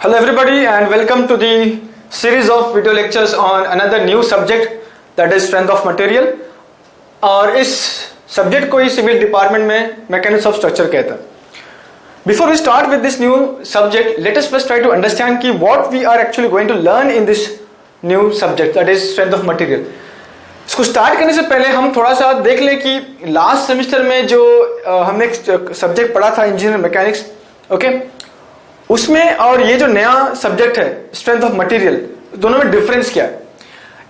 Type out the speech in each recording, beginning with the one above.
Hello everybody and welcome to the series of video lectures on another new subject that is strength of material। और इस subject को ही civil department में mechanics of structure कहता है। Before we start with this new subject, let us first try to understand कि what we are actually going to learn in this new subject that is strength of material। इसको start करने से पहले हम थोड़ा सा देख लें कि लास्ट सेमेस्टर में जो हमने सब्जेक्ट पढ़ा था इंजीनियरिंग मैकेनिक्स, ओके, उसमें और ये जो नया सब्जेक्ट है स्ट्रेंथ ऑफ मटेरियल, दोनों में डिफरेंस क्या है।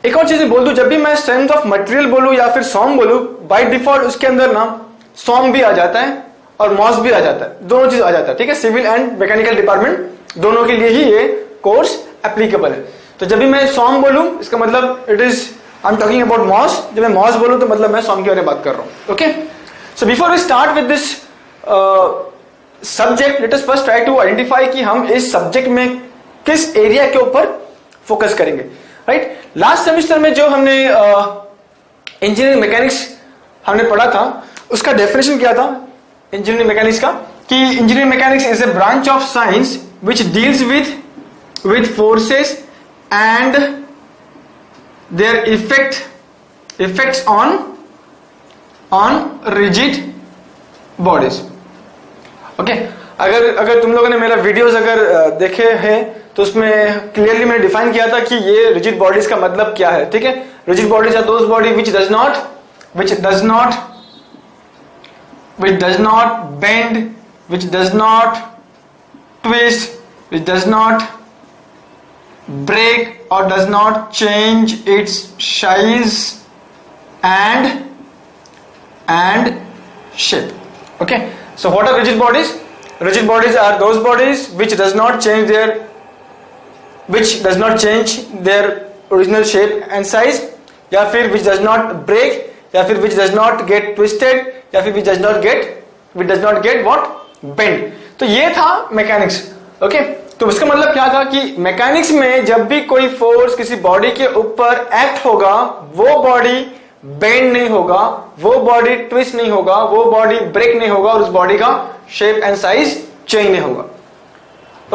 एक और चीज बोल दूं, जब भी मैं स्ट्रेंथ ऑफ मटेरियल बोलूं या फिर सॉम बोलूं, बाय डिफॉल्ट उसके अंदर ना सॉम भी आ जाता है और मॉस भी आ जाता है, दोनों चीज आ जाता है। ठीक है, सिविल एंड मैकेनिकल डिपार्टमेंट दोनों के लिए ही ये कोर्स एप्लीकेबल है। तो जब भी मैं सॉम बोलूं इसका मतलब it is I am talking about MOS, जब मैं मॉस बोलूं तो मतलब मैं सॉम के बारे में बात कर रहा हूं। Okay, so before we start with this subject, let us first try to identify कि हम इस सब्जेक्ट में किस एरिया के ऊपर फोकस करेंगे। राइट, लास्ट सेमेस्टर में जो हमने इंजीनियरिंग मैकेनिक्स हमने पढ़ा था उसका डेफिनेशन क्या था इंजीनियरिंग मैकेनिक्स का, कि engineering mechanics is a branch of science which deals with forces and there effects on rigid bodies. Okay, अगर तुम लोगों ने मेरा वीडियोस अगर देखे हैं तो उसमें क्लियरली मैंने डिफाइन किया था कि ये रिजिड बॉडीज का मतलब क्या है। ठीक है, rigid bodies are those body which does not bend, which does not twist, which does not break or does not change its size and shape. Okay, so what are rigid bodies? Rigid bodies are those bodies which does not change their original shape and size, या फिर which does not break, या फिर which does not get twisted, या फिर which does not get what bend। तो ये था mechanics. Okay, तो इसका मतलब क्या था कि मैकेनिक्स में जब भी कोई फोर्स किसी बॉडी के ऊपर एक्ट होगा, वो बॉडी बेंड नहीं होगा, वो बॉडी ट्विस्ट नहीं होगा, वो बॉडी ब्रेक नहीं होगा और उस बॉडी का शेप एंड साइज चेंज नहीं होगा।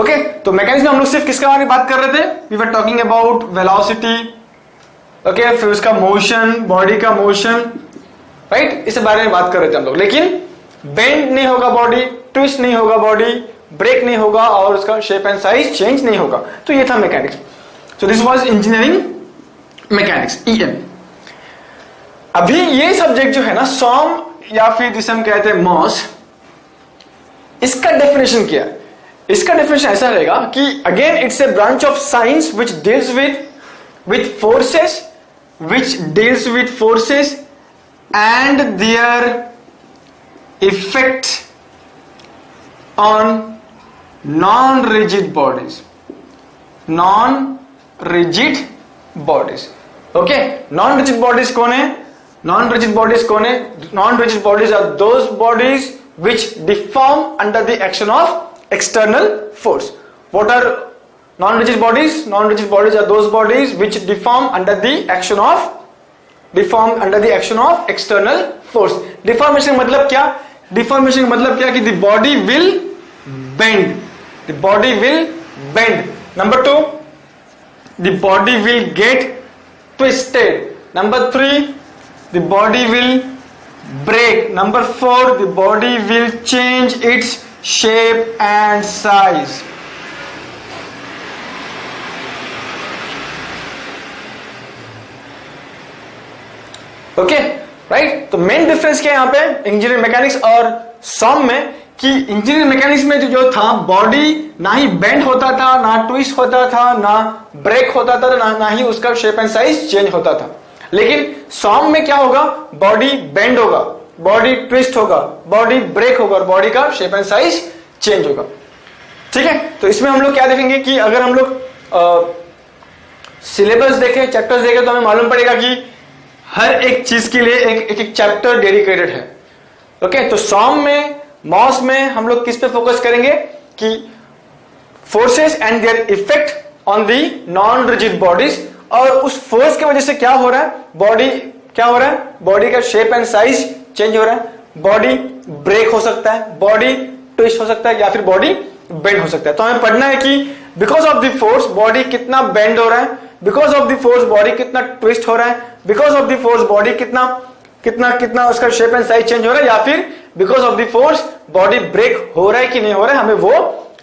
ओके, तो मैकेनिक्स में हम लोग सिर्फ किसके बारे में बात कर रहे थे? We were talking about velocity, okay, फिर उसका मोशन, बॉडी का मोशन, राइट, इस बारे में बात कर रहे थे हम लोग। लेकिन बेंड नहीं होगा बॉडी, ट्विस्ट नहीं होगा बॉडी, ब्रेक नहीं होगा और उसका शेप एंड साइज चेंज नहीं होगा। तो ये था mechanics. So this was engineering mechanics, EM. अभी ये सब्जेक्ट जो है ना सॉम या फिर जिसे हम कहते हैं मॉस, इसका डेफिनेशन क्या है? इसका डेफिनेशन ऐसा रहेगा कि again it's a branch of science which deals with forces and their effect on non rigid bodies. Okay, non rigid bodies कौन है? Non rigid bodies are those bodies which deform under the action of external force. What are non-rigid bodies? Non-rigid bodies are those bodies which deform under the action of external force. Deformation का मतलब क्या? Deformation का मतलब क्या कि the body will bend. Number 2, the body will get twisted. Number 3, the body will break. Number 4, the body will change its shape and size. Okay, right. तो main difference क्या है यहाँ पे इंजीनियरिंग मैकेनिक्स और सॉम में, कि इंजीनियरिंग मैकेनिक्स में जो था बॉडी ना ही बेंड होता था, ना ट्विस्ट होता था, ना ब्रेक होता था, ना ही उसका शेप एंड साइज चेंज होता था। लेकिन सॉम में क्या होगा? बॉडी बेंड होगा, बॉडी ट्विस्ट होगा, बॉडी ब्रेक होगा और बॉडी का शेप एंड साइज चेंज होगा। ठीक है, तो इसमें हम लोग क्या देखेंगे कि अगर हम लोग सिलेबस देखें, चैप्टर्स देखें, तो हमें मालूम पड़ेगा कि हर एक चीज के लिए एक चैप्टर डेडिकेटेड है। ओके, तो सॉम में, मॉस में हम लोग किस पे फोकस करेंगे कि forces and their effect on the non rigid bodies, और उस फोर्स की वजह से क्या हो रहा है, बॉडी का शेप एंड साइज चेंज हो रहा है, बॉडी ब्रेक हो सकता है, बॉडी ट्विस्ट हो सकता है या फिर बॉडी बेंड हो सकता है। तो हमें पढ़ना है कि because of the force body कितना बेंड हो रहा है, because of the force body कितना ट्विस्ट हो रहा है, because of the force body कितना कितना कितना उसका शेप एंड साइज चेंज हो रहा है, या फिर because of the force body break हो रहा है कि नहीं हो रहा है, हमें वो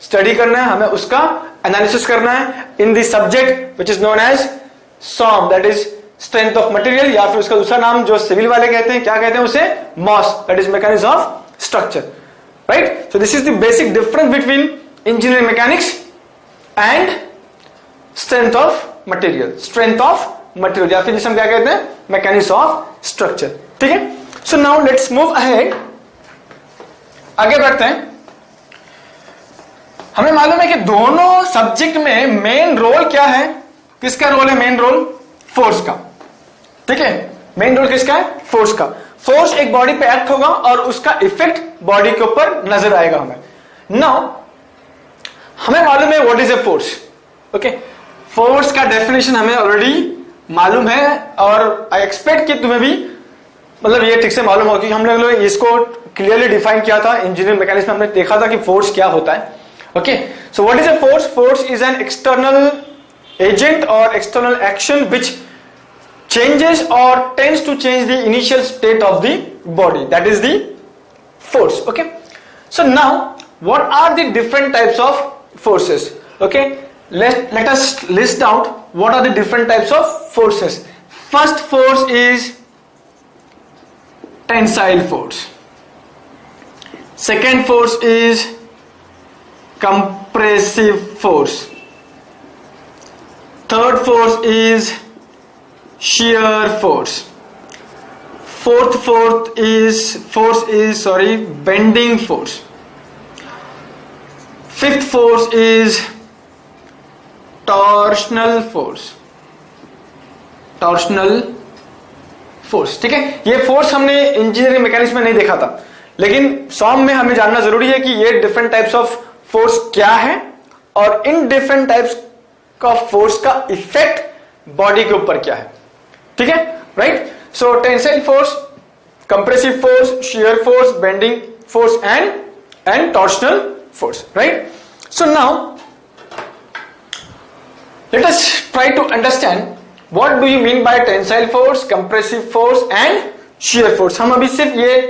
स्टडी करना है, हमें उसका एनालिसिस करना है in the subject which is known as SOM, that is strength of material, या फिर उसका दूसरा नाम जो सिविल वाले कहते हैं, क्या कहते हैं उसे, MOS, that is mechanism of structure, right. So this is the basic difference between engineering mechanics and strength of material, strength of material, या फिर जिसे हम क्या कहते हैं, मैकेनिज्म ऑफ स्ट्रक्चर. ठीक है. So now let's move ahead, आगे बढ़ते हैं. हमें मालूम है कि दोनों सब्जेक्ट में मेन रोल क्या है, किसका रोल है, मेन रोल फोर्स का. ठीक है, मेन रोल किसका है, फोर्स का. फोर्स एक बॉडी पे एक्ट होगा और उसका इफेक्ट बॉडी के ऊपर नजर आएगा हमें. नाउ हमें मालूम है what is a force. Okay, force का डेफिनेशन हमें ऑलरेडी मालूम है और आई एक्सपेक्ट कि तुम्हें भी मतलब ये ठीक से मालूम होगा कि हम लोग इसको क्लियरली डिफाइन किया था इंजीनियरिंग मैकेनिक्स में, हमने देखा था कि फोर्स क्या होता है. Okay, so what is a force. Force is an external agent or external action which changes or tends to change the initial state of the body, that is the force. Okay, so now what are the different types of forces? Okay, let us list out what are the different types of forces. First force is tensile force. Second force is compressive force. Third force is shear force. Fourth force is bending force. Fifth force is torsional force. ठीक है, ये force हमने engineering mechanics में नहीं देखा था, लेकिन सॉम में हमें जानना जरूरी है कि ये डिफरेंट टाइप्स ऑफ फोर्स क्या है और इन डिफरेंट टाइप्स का फोर्स का इफेक्ट बॉडी के ऊपर क्या है. ठीक है, right. So tensile force, compressive force, shear force, bending force and torsional force, right. So now let us try to understand what do you mean by tensile force, compressive force and shear force. हम अभी सिर्फ ये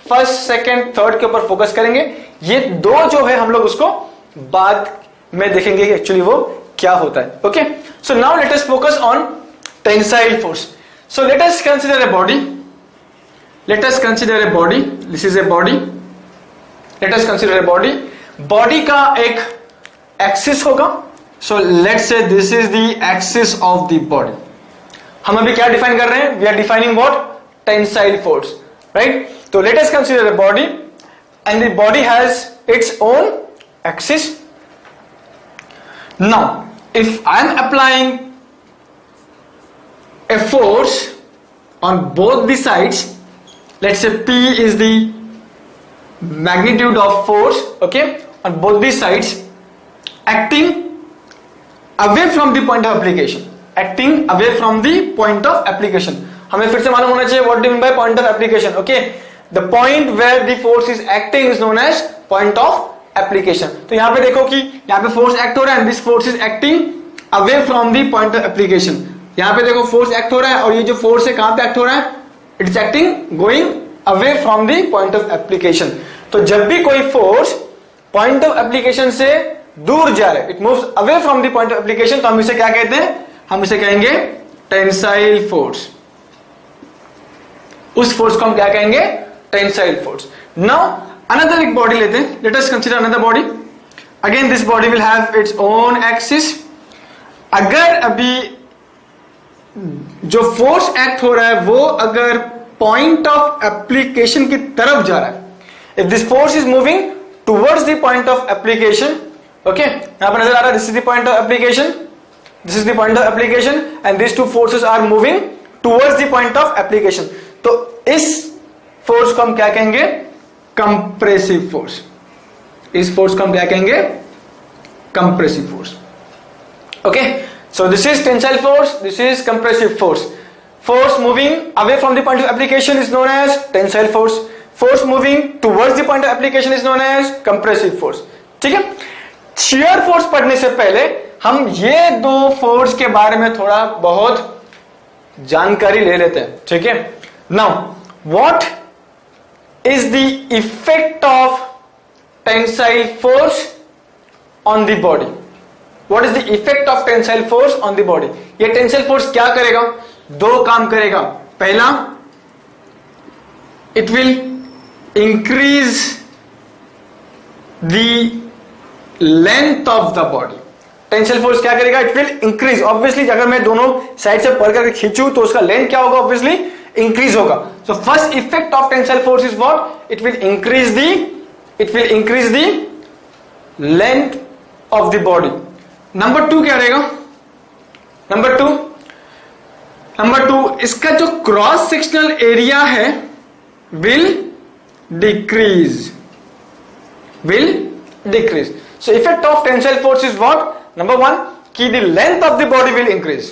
first, second, third के ऊपर focus करेंगे. ये दो जो है हम लोग उसको बाद में देखेंगे कि एक्चुअली वो क्या होता है. Okay, so now let us focus on tensile force. So let us consider a body. Let us consider a body. This is a body. Let us consider a body. Body का एक axis होगा. So let's say this is the axis of the body. हम अभी क्या define कर रहे हैं, we are defining what, tensile force, right. तो let us consider a body and the body has its own axis. Now, if I am applying a force on both the sides, let's say P is the magnitude of force, okay, on both the sides, acting away from the point of application, acting away from the point of application. हमें फिर से मालूम होना चाहिए what do you mean by point of application. Okay, the point where the force is acting is known as point of application. तो यहां पे देखो कि यहां पे फोर्स एक्ट हो रहा है, this force is acting away from the point of application. यहां पे देखो फोर्स एक्ट हो रहा है और ये जो फोर्स है कहां पे एक्ट हो रहा है, it's acting going away from the point of application. तो जब भी कोई फोर्स पॉइंट ऑफ एप्लीकेशन से दूर जा रहा है, it moves away from the point of application, तो हम इसे क्या कहते हैं, हम इसे कहेंगे टेंसाइल फोर्स. उस फोर्स को हम क्या कहेंगे, टेंसाइल फोर्स. नाउ अनदर एक बॉडी लेते हैं. Late us consider another body. Again this body will have its own axis. अगर अभी जो फोर्स एक्ट हो रहा है वो अगर पॉइंट ऑफ एप्लीकेशन की तरफ जा रहा है, if this force is moving towards the point of application, okay, यहां पर नजर आ रहा है this is the point of application, this is the point of application and this two forces are moving towards the point of application. तो इस force को हम क्या कहेंगे, कंप्रेसिव फोर्स. इस फोर्स को हम क्या कहेंगे, compressive force. Okay, so this is tensile force, this is compressive force. Force moving away from the point of application is known as tensile force. Force moving towards the point of application is known as compressive force. ठीक है. Shear force पढ़ने से पहले हम ये दो force के बारे में थोड़ा बहुत जानकारी ले लेते हैं, ठीक है। Now what is the effect of tensile force on the body? What is the effect of tensile force on the body? ये टेंसाइल फोर्स क्या करेगा? दो काम करेगा। पहला, it will increase the length of the body. Tensile force क्या करेगा? It will increase. Obviously अगर मैं दोनों साइड से पकड़ करके खींचूं तो उसका लेंथ क्या होगा? ऑब्वियसली इंक्रीज होगा। So first effect of tensile force is what? It will increase the length of the body. Number two क्या रहेगा? नंबर टू इसका जो क्रॉस सेक्शनल एरिया है will decrease. So effect of tensile force is what? Number one, कि the length of the body will increase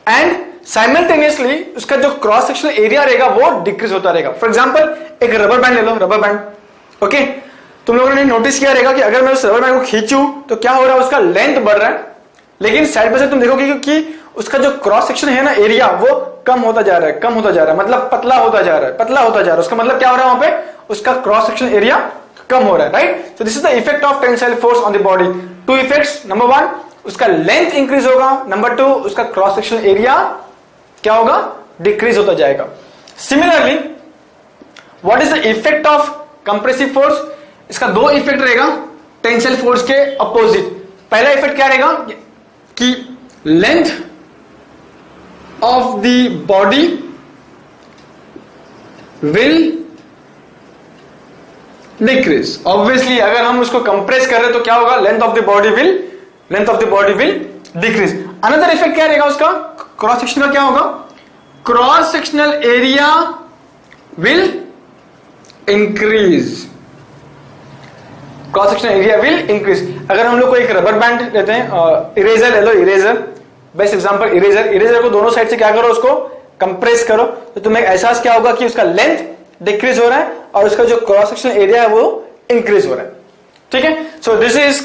and simultaneously उसका जो cross sectional area रहेगा वो डिक्रीज होता रहेगा। फॉर एग्जांपल एक रबर बैंड ले लो, रबर बैंड, ओके। तुम लोगों ने नोटिस किया रहेगा कि अगर मैं उस रबर बैंड को खींचूं तो क्या हो रहा है? उसका लेंथ बढ़ रहा है, लेकिन साइड बाय साइड तुम देखोगे कि उसका जो क्रॉस सेक्शन है ना एरिया, वो कम होता जा रहा है, मतलब पतला होता जा रहा है। उसका मतलब क्या हो रहा है? वहां पे उसका क्रॉस सेक्शन एरिया कम हो रहा है, right. So this is the effect of tensile force on the body. Two effects, number one उसका लेंथ इंक्रीज होगा, नंबर टू उसका क्रॉस सेक्शनल एरिया क्या होगा? डिक्रीज होता जाएगा। Similarly what is the effect of compressive force? इसका दो effect रहेगा टेंसाइल फोर्स के अपोजिट। पहला इफेक्ट क्या रहेगा? कि length of the body will decrease. Obviously अगर हम उसको कंप्रेस कर रहे तो क्या होगा? Length of the body will decrease. Another effect क्या रहेगा उसका? क्रॉस सेक्शन का क्या होगा? Cross sectional area will increase. Cross sectional area will increase. अगर हम लोग को एक रबर बैंड लेते हैं, इरेजर ले लो, इरेजर बेस्ट एग्जांपल, इरेजर को दोनों साइड से क्या करो? उसको कंप्रेस करो तो तुम्हें एहसास क्या होगा कि उसका लेंथ डिक्रीज हो रहा है और उसका जो क्रॉस सेक्शनल एरिया है वो इंक्रीज हो रहा है, ठीक है। So this is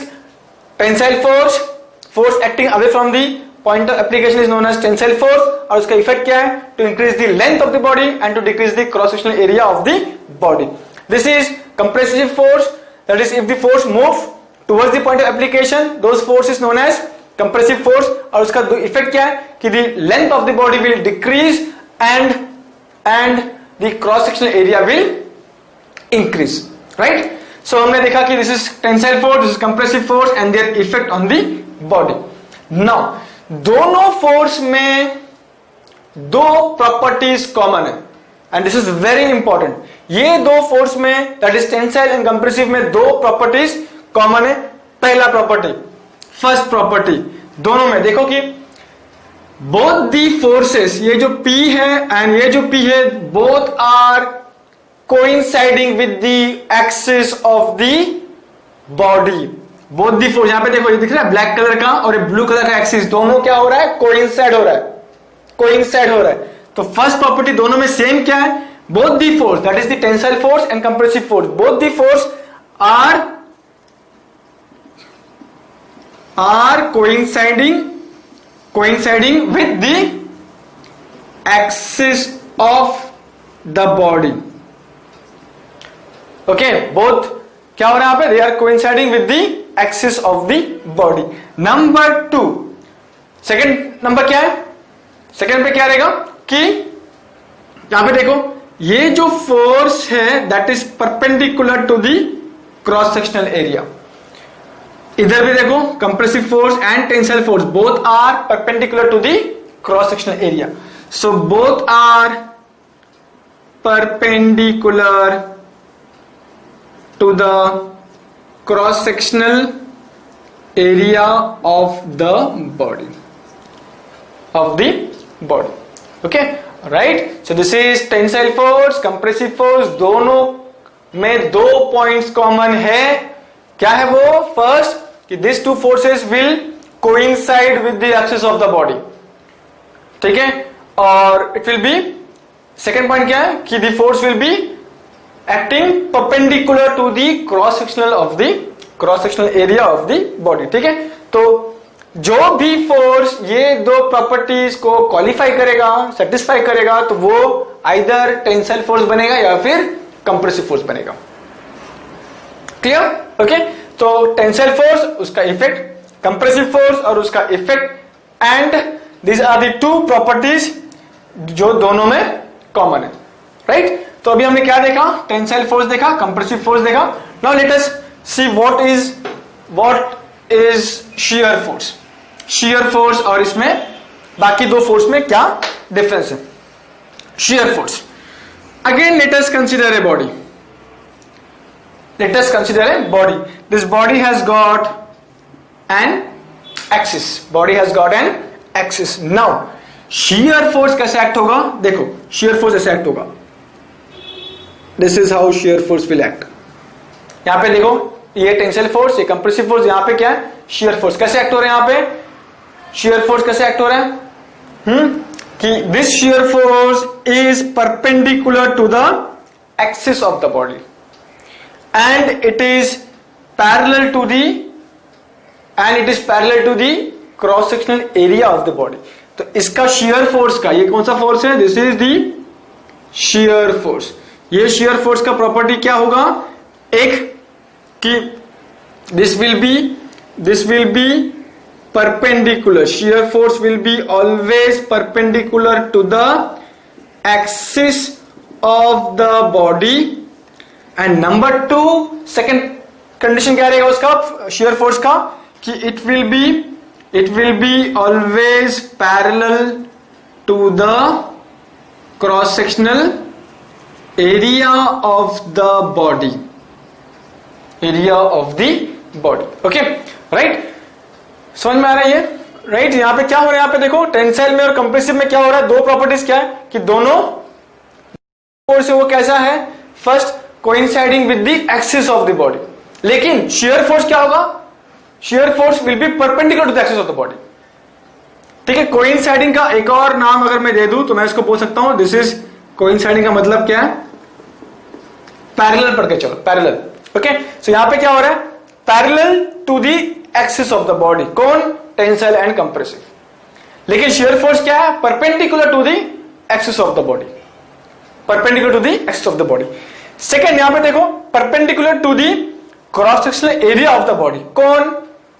tensile force acting away from the point of application is known as tensile force. और उसका इफेक्ट क्या है? To increase the length of the body and to decrease the cross sectional area of the body. This is compressive force, that is if the force move towards the point of application, those force is known as compressive force. और उसका effect क्या है? कि the length of the body will decrease and the cross sectional area will increase, right? So हमने देखा कि this is tensile force, this is compressive force and their effect on the body. Now दोनों force में दो properties common है and this is very important. ये दो force में that is tensile and compressive में दो प्रॉपर्टीज कॉमन है। पहला प्रॉपर्टी, फर्स्ट प्रॉपर्टी, दोनों में देखो कि बोथ दी फोर्सेस, ये जो P है एंड ये जो P है, both are coinciding with the axis of the body. Both the force, यहां पे देखो ये दिख रहा है ब्लैक कलर का और ये ब्लू कलर का एक्सिस, दोनों क्या हो रहा है? कोइंसाइड हो रहा है। तो फर्स्ट प्रॉपर्टी दोनों में सेम क्या है? Both the force, that is the tensile force and compressive force, both the force are coinciding with the axis of the body. Okay, both क्या हो रहा है यहां पे? They are coinciding with the axis of the body. Number 2, second number क्या है? Second पे क्या रहेगा कि यहां पे देखो ये जो फोर्स है that is perpendicular to the cross sectional area. इधर भी देखो compressive force and tensile force both are perpendicular to the cross sectional area. So both are perpendicular to the cross sectional area of the body okay, right. So this is tensile force, compressive force, दोनों में दो points common है। क्या है वो? First कि this two forces will coincide with the axis of the body, ठीक है। और it will be, second point क्या है? कि the force will be acting perpendicular to the cross sectional of the cross sectional area of the body. ठीक है, तो जो भी फोर्स ये दो प्रॉपर्टीज को क्वालिफाई करेगा, सेटिस्फाई करेगा, तो वो आइदर टेंसाइल फोर्स बनेगा या फिर कंप्रेसिव फोर्स बनेगा। क्लियर? ओके, तो टेंसाइल फोर्स उसका इफेक्ट, कंप्रेसिव फोर्स और उसका effect, and this are the two properties जो दोनों में कॉमन है। राइट? तो अभी हमने क्या देखा? टेंसाइल फोर्स देखा, कंप्रेसिव फोर्स देखा। Now let us see what is shear force. Shear force और इसमें बाकी दो फोर्स में क्या डिफरेंस है? Shear force, again let us consider a body. Let us consider a body. This body has got an axis. Body has got an axis. Now, shear force कैसे act होगा? देखो, shear force ऐसे act होगा. This is how shear force will act. यहाँ पे देखो, ये tensile force, ये compressive force, यहाँ पे क्या है? Shear force. कैसे act हो रहा है यहाँ पे? Shear force कैसे act हो रहा है? कि this shear force is perpendicular to the axis of the body. And it is parallel to the cross sectional area of the body. तो इसका shear force का, ये कौन सा force है? This is the shear force. ये shear force का property क्या होगा? एक कि this will be perpendicular. Shear force will be always perpendicular to the axis of the body. And number two, second condition क्या रहेगा उसका शियर फोर्स का? कि it will be always parallel to the cross sectional area of the body, okay? Right? समझ में आ रहा है ये? राइट? यहां पे क्या हो रहा है? यहां पे देखो, टेंसाइल में और कंप्रेसिव में क्या हो रहा है? दो प्रॉपर्टीज क्या है कि दोनों फोर्स है वो कैसा है? First, coinciding with the axis of the body. लेकिन शियर फोर्स क्या होगा? Shear force will be perpendicular to the axis of the body. ठीक है, कोइंसाइडिंग का एक और नाम अगर मैं दे दूं तो मैं इसको बोल सकता हूं, दिस इज कोइंसाइडिंग का मतलब क्या है? पैरेलल पढ़ के चलो, पैरेलल। ओके, सो यहां पे क्या हो रहा है? Parallel to the axis of the body. कौन? Tensile and compressive. लेकिन शियर फोर्स क्या है? Perpendicular to the axis of the body, perpendicular to the axis of the body. Second, यहां पे देखो, perpendicular to the cross sectional area of the body. कौन?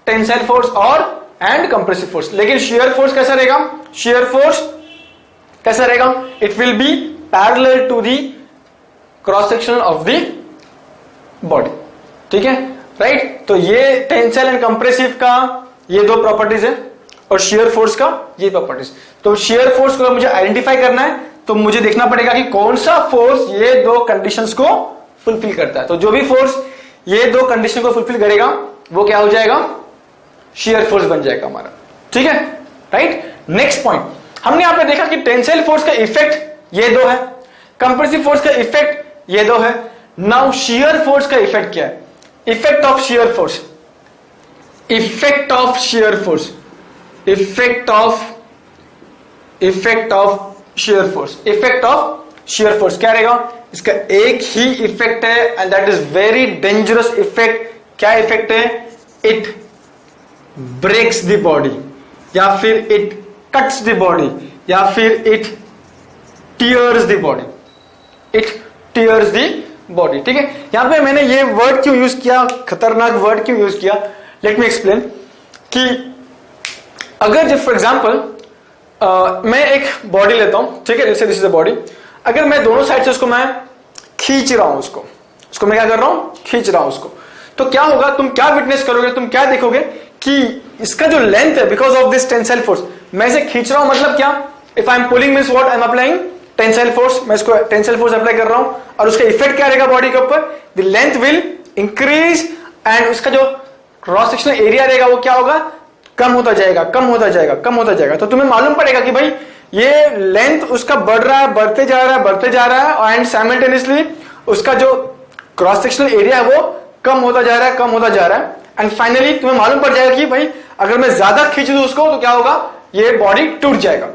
Tensile force और and compressive force. लेकिन shear force कैसा रहेगा? Shear force कैसा रहेगा? It will be parallel to the cross section of the body. ठीक है, राइट? तो ये टेंसाइल एंड कंप्रेसिव का ये दो प्रॉपर्टीज है और शियर फोर्स का ये प्रॉपर्टीज। तो शियर फोर्स को मुझे आइडेंटिफाई करना है तो मुझे देखना पड़ेगा कि कौन सा फोर्स ये दो कंडीशंस को फुलफिल करता है। तो जो भी फोर्स ये दो कंडीशन को फुलफिल करेगा वो क्या हो जाएगा? शियर फोर्स बन जाएगा हमारा। ठीक है, राइट? नेक्स्ट पॉइंट, हमने यहां पे देखा कि टेंसाइल फोर्स का इफेक्ट ये दो है, कंप्रेसिव फोर्स का इफेक्ट ये दो है। नाउ शियर फोर्स का इफेक्ट क्या है? Effect of shear force, effect of shear force, effect of shear force, effect of shear force क्या रहेगा? इसका एक ही इफेक्ट है and that is very dangerous effect. क्या इफेक्ट है? इट ब्रेक्स द बॉडी, या फिर इट कट्स द बॉडी, या फिर it tears the body, it tears the body. ठीक है, यहां पे मैंने ये वर्ड क्यों यूज किया, खतरनाक वर्ड क्यों यूज किया? Let me explain. कि अगर जब फॉर एग्जाम्पल मैं एक बॉडी लेता हूं, ठीक है, जैसे दिस इज अ बॉडी, अगर मैं दोनों साइड से उसको मैं खींच रहा हूं, उसको मैं क्या कर रहा हूं? खींच रहा हूं उसको, तो क्या होगा? तुम क्या विटनेस करोगे? तुम क्या देखोगे कि इसका जो लेंथ है, because of this tensile force, मैं इसे खींच रहा हूं, मतलब क्या? If I am pulling means what? I am applying tensile force. मैं इसको टेंसाइल फोर्स अप्लाई कर रहा हूं और उसका इफेक्ट क्या रहेगा बॉडी के ऊपर? The length will increase and उसका जो क्रॉस सेक्शनल एरिया रहेगा वो क्या होगा? कम होता जाएगा, कम होता जाएगा, कम होता जाएगा। तो तुम्हें मालूम पड़ेगा कि भाई ये लेंथ उसका बढ़ रहा है, बढ़ते जा रहा है, बढ़ते जा रहा है, एंड साइमल्टेनियसली उसका जो क्रॉस सेक्शनल एरिया है वो कम होता जा रहा है, कम होता जा रहा है। एंड फाइनली तुम्हें मालूम पड़ जाएगा कि भाई अगर मैं ज्यादा खींच दूं उसको तो क्या होगा? ये बॉडी टूट जाएगा।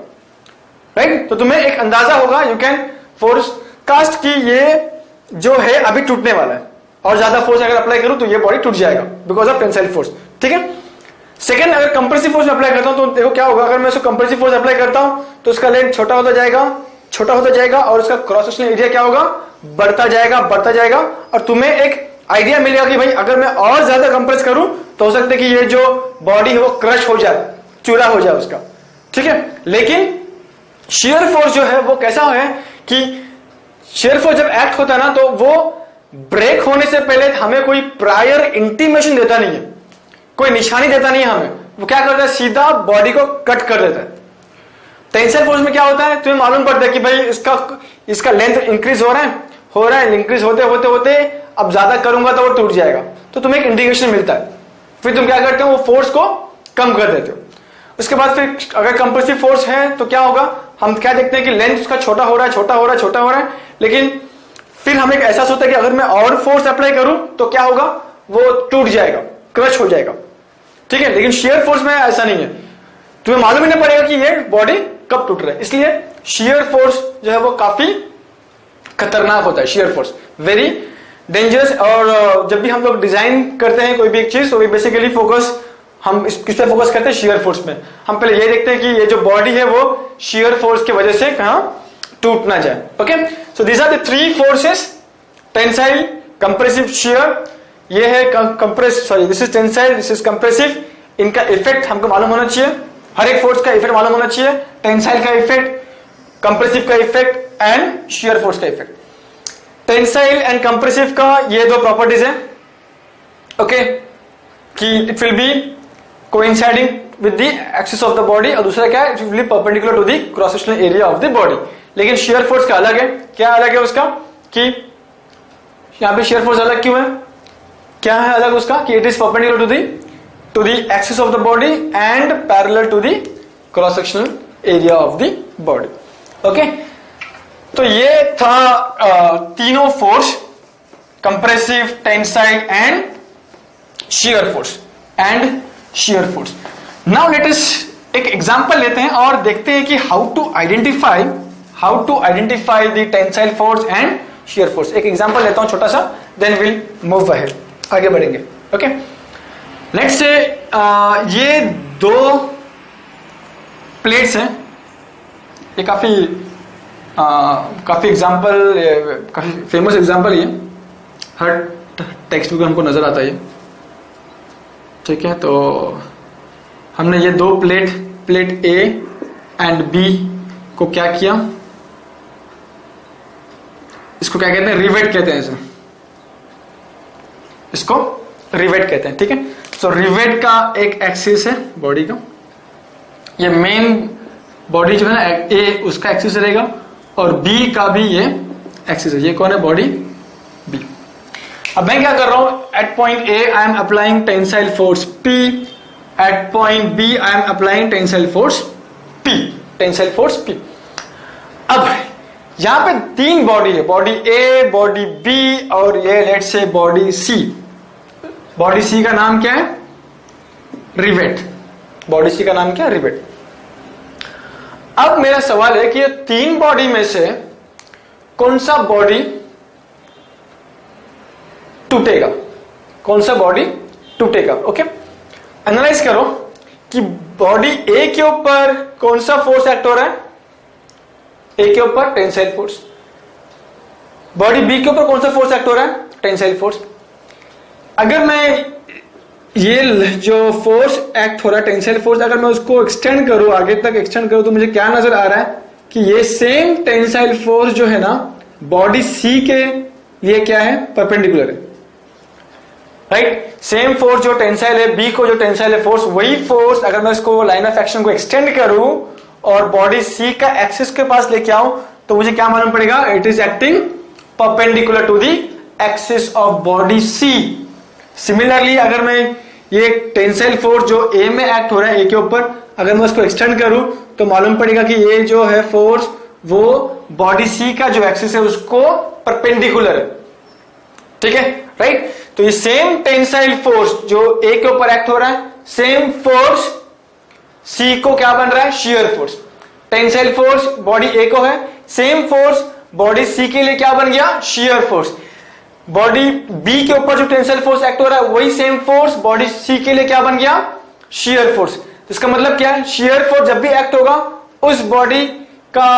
राइट? तो तुम्हें एक अंदाजा होगा, यू कैन फोरकास्ट कि ये जो है अभी टूटने वाला है और ज्यादा फोर्स अगर अप्लाई करूं तो ये बॉडी टूट जाएगा बिकॉज ऑफ टेंसाइल फोर्स। ठीक है। सेकंड, अगर कंप्रेसिव फोर्स अप्लाई करता हूं तो देखो क्या होगा, अगर मैं उसको कंप्रेसिव फोर्स अप्लाई करता हूं तो उसका लेंथ छोटा होता जाएगा और उसका क्रॉस सेक्शनल एरिया क्या होगा, बढ़ता जाएगा और तुम्हें एक आइडिया मिलेगा कि भाई अगर मैं और ज्यादा कंप्रेस करूं तो हो सकता है कि ये जो बॉडी है वो क्रश हो जाए, चूरा हो जाए उसका। ठीक है। लेकिन शियर फोर्स जो है वो कैसा है कि शियर फोर्स जब एक्ट होता है ना तो वो ब्रेक होने से पहले हमें कोई प्रायर इंटीमेशन देता नहीं है, कोई निशानी देता नहीं है हमें। वो क्या करता है, सीधा बॉडी को कट कर देता है। टेंसाइल फोर्स में क्या होता है, तुम्हें मालूम पड़ता है कि भाई इसका लेंथ इंक्रीज हो रहा है, इंक्रीज होते अब ज्यादा करूंगा तो वो टूट जाएगा, तो तुम्हें एक इंडिकेशन मिलता है। फिर तुम क्या करते हो, वो फोर्स को कम कर देते हो। उसके बाद फिर अगर कंप्रेसिव फोर्स है तो क्या होगा, हम क्या देखते हैं कि लेंथ उसका छोटा हो रहा है, लेकिन फिर हमें एक एहसास होता है कि अगर मैं और फोर्स अप्लाई करूं तो क्या होगा, वो टूट जाएगा, क्रश हो जाएगा। ठीक है। लेकिन शियर फोर्स में ऐसा नहीं है, तुम्हें मालूम ही नहीं पड़ेगा कि ये बॉडी कब टूट रहा है। इसलिए शियर फोर्स जो है वो काफी खतरनाक होता है। Shear force very dangerous. और जब भी हम लोग डिजाइन करते हैं कोई भी एक चीज तो वी बेसिकली हम किस पे फोकस करते हैं, शियर फोर्स में। हम पहले ये देखते हैं कि ये जो बॉडी है वो शियर फोर्स की वजह से कहां टूट ना जाए। Okay, so these are the three forces, tensile, compressive, shear. ये है this is tensile, this is compressive. इनका इफेक्ट हमको मालूम होना चाहिए, हर एक फोर्स का इफेक्ट मालूम होना चाहिए, टेंसाइल का इफेक्ट, कंप्रेसिव का इफेक्ट एंड शियर फोर्स का इफेक्ट। टेंसाइल एंड कंप्रेसिव का ये दो प्रॉपर्टीज है, ओके, कि it will be coinciding with the axis of the body, और दूसरा क्या है, it will be perpendicular to the cross sectional area of the body. लेकिन शियर फोर्स का अलग है। क्या अलग है उसका, कि यहां पे शियर फोर्स अलग क्यों है, क्या है अलग उसका, कि it is perpendicular to the axis of the body and parallel to the cross sectional area of the body. Okay, तो ये था तीनों force, compressive, tensile and shear force. Now let us एक एग्जांपल लेते हैं और देखते हैं कि how to identify the tensile force and shear force. एक एग्जांपल लेता हूं छोटा सा, देन विल मूव अहेड, आगे बढ़ेंगे। ओके, लेट्स से ये दो प्लेट्स हैं, ये काफी एग्जांपल, काफी फेमस एग्जांपल, ये हर टेक्स्ट बुक में हमको नजर आता है। ठीक है, तो हमने ये दो प्लेट ए एंड बी को क्या किया, इसको क्या कहते हैं, रिवेट कहते हैं, इसको रिवेट कहते हैं। ठीक है, तो रिवेट का एक एक्सिस है बॉडी का, ये मेन बॉडी जो है ना, ए उसका एक्सिस रहेगा और बी का भी ये एक्सिस है। ये कौन है, बॉडी बी। अब मैं क्या कर रहा हूं, at point A I am applying tensile force P, at point B I am applying tensile force P। अब यहां पे तीन बॉडी है, बॉडी ए, बॉडी बी और ये let's say body C. Body सी का नाम क्या है, रिवेट। बॉडी सी का नाम क्या है, रिवेट। अब मेरा सवाल है कि ये तीन बॉडी में से कौन सा बॉडी टूटेगा, कौन सा बॉडी टूटेगा। ओके, एनालाइज करो कि बॉडी ए के ऊपर कौन सा फोर्स एक्ट हो रहा है, ए के ऊपर टेंसाइल फोर्स। बॉडी बी के ऊपर कौन सा फोर्स एक्ट हो रहा है, टेंसाइल फोर्स। अगर मैं ये जो फोर्स एक्ट हो रहा है टेंसाइल फोर्स, अगर मैं उसको एक्सटेंड करूं, आगे तक एक्सटेंड करूं, तो मुझे क्या नजर आ रहा है कि ये सेम टेंसाइल फोर्स जो है ना बॉडी सी के लिए क्या है, परपेंडिकुलर है। राइट, सेम फोर्स जो टेंसाइल है बी को, जो टेंसाइल है फोर्स, वही फोर्स अगर मैं उसको लाइन ऑफ एक्शन को एक्सटेंड करूं और बॉडी सी का एक्सिस के पास लेके आऊं तो मुझे क्या मालूम पड़ेगा, it is acting perpendicular to the axis of body C. Similarly अगर मैं ये टेंसाइल फोर्स जो ए में एक्ट हो रहा है ए के ऊपर, अगर मैं उसको एक्सटेंड करूं तो मालूम पड़ेगा कि ये जो है फोर्स वो बॉडी सी का जो एक्सिस है उसको परपेंडिकुलर है। ठीक है, राइट। तो ये सेम टेंसाइल फोर्स जो ए के ऊपर एक्ट हो रहा है, सेम फोर्स सी को क्या बन रहा है, shear force. Tensile force body A को है, सेम फोर्स बॉडी सी के लिए क्या बन गया, शियर फोर्स। बॉडी बी के ऊपर जो टेंसाइल फोर्स एक्ट हो रहा है वही सेम फोर्स बॉडी सी के लिए क्या बन गया, शियर फोर्स। इसका मतलब क्या है, शियर फोर्स जब भी एक्ट होगा उस बॉडी का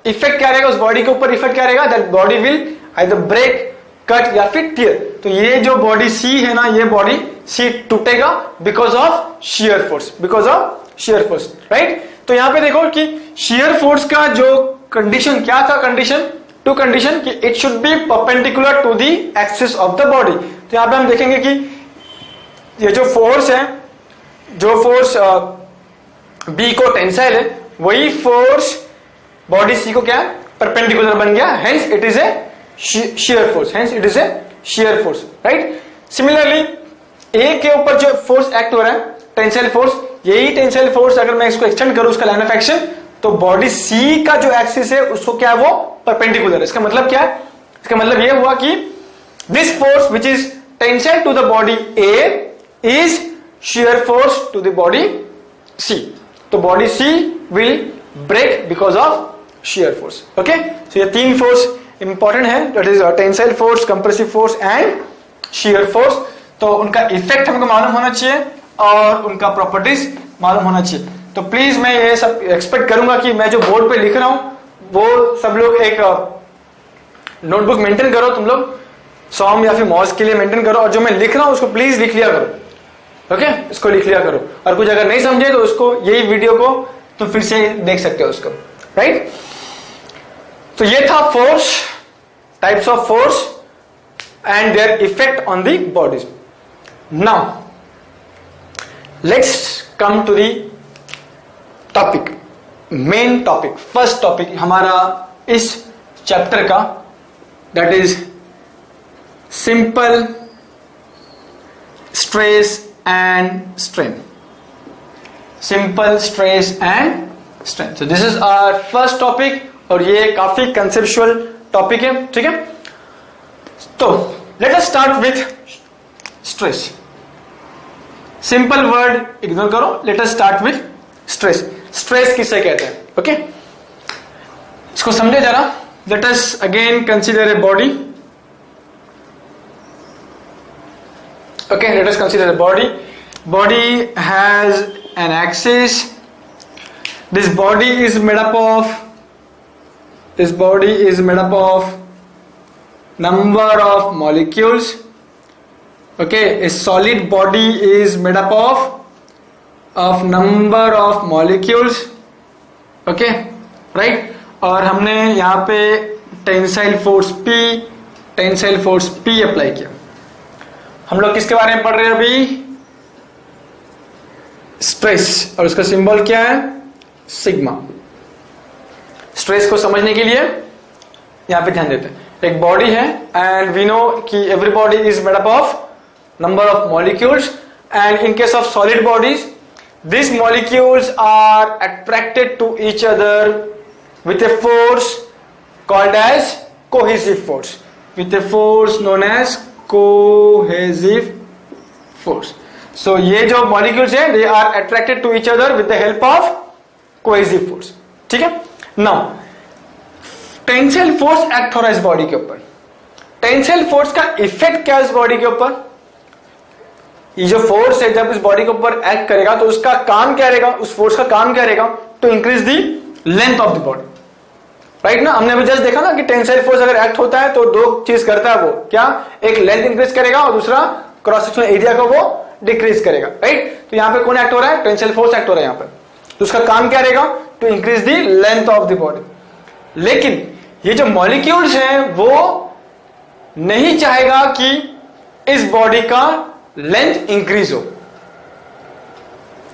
इफेक्ट क्या रहेगा, उस बॉडी के ऊपर इफेक्ट क्या रहेगा, that body will either break, cut या फिर टियर। तो ये जो बॉडी सी है ना, ये बॉडी सी टूटेगा because of shear force, because of shear force, right. तो यहां पे देखो कि शियर फोर्स का जो कंडीशन क्या था, कंडीशन टू कंडीशन कि it should be perpendicular to the axis of the body. तो यहां पे हम देखेंगे कि ये जो फोर्स है, जो फोर्स बी को टेंसाइल है, वही फोर्स बॉडी सी को क्या है, परपेंडिकुलर बन गया, hence it is a shear force, hence it is a shear force, right? Similarly A के ऊपर जो फोर्स एक्ट हो रहा है टेंसाइल फोर्स, यही टेंसाइल फोर्स अगर मैं इसको एक्सटेंड करूं उसका लाइन ऑफ एक्शन, तो बॉडी C का जो एक्सिस है उसको क्या है, वो परपेंडिकुलर है। इसका मतलब क्या है, इसका मतलब ये हुआ कि this force which is tensile to the body A is shear force to the body C. तो body C will break because of shear force. Okay? So ये तीन फोर्स इंपॉर्टेंट है, that is tensile force, compressive force and shear force. तो उनका effect हमको मालूम होना चाहिए और उनका प्रॉपर्टीज मालूम होना चाहिए। तो प्लीज मैं ये सब एक्सपेक्ट करूंगा कि मैं जो बोर्ड पे लिख रहा हूं वो सब लोग एक नोटबुक मेंटेन करो, तुम लोग सॉम या फिर मॉस के लिए मेंटेन करो, और जो मैं लिख रहा हूं उसको प्लीज लिख लिया करो। ओके, इसको लिख लिया करो, और कुछ अगर नहीं समझे तो उसको, यही वीडियो को तुम फिर से देख सकते हो उसको, राइट। तो ये था force, types of force and their effect on the bodies. Now let's come to the topic, main topic, first topic हमारा इस चैप्टर का, that is simple stress and strain. Simple stress and strain, so this is our first topic, और ये काफी conceptual topic है, ठीक है। तो let us start with stress. Simple word ignore करो, let us start with stress. Stress किसे कहते हैं, ओके, इसको समझे जरा। Let us again consider a body, okay, late us consider a body. Body has an axis. This body is made up of number of molecules. Okay, a solid body is made up of number of molecules. Okay, right. और हमने यहाँ पे tensile force P apply किया। हम लोग किसके बारे में पढ़ रहे हैं अभी? स्ट्रेस, और उसका सिंबल क्या है? सिग्मा। स्ट्रेस को समझने के लिए यहां पे ध्यान देते हैं। एक बॉडी है एंड वी नो कि every body is made up of number of molecules, and in case of solid bodies this molecules are attracted to each other with a force called as cohesive force, with a force known as cohesive force. So ये जो molecules हैं they are attracted to each other with the help of cohesive force, ठीक है। Now tensile force act हो रहा है इस body के ऊपर। टेंसाइल फोर्स का इफेक्ट क्या है इस बॉडी के ऊपर? ये जो फोर्स है जब इस बॉडी के ऊपर एक्ट करेगा तो उसका काम क्या रहेगा, उस फोर्स का काम क्या रहेगा? To increase the length of the body, right ना। हमने भी जस्ट देखा ना कि टेंसाइल फोर्स अगर एक्ट होता है तो दो चीज करता है वो, क्या? एक लेंथ इंक्रीज करेगा और दूसरा क्रॉस सेक्शनल एरिया को वो डिक्रीज करेगा, राइट। तो यहां पे कौन एक्ट हो रहा है? टेंसाइल फोर्स एक्ट हो रहा है यहां पर। तो उसका काम क्या रहेगा? To increase the length of the body. लेकिन ये जो मॉलिक्यूल्स हैं वो नहीं चाहेगा कि इस बॉडी का लेंथ इंक्रीज हो,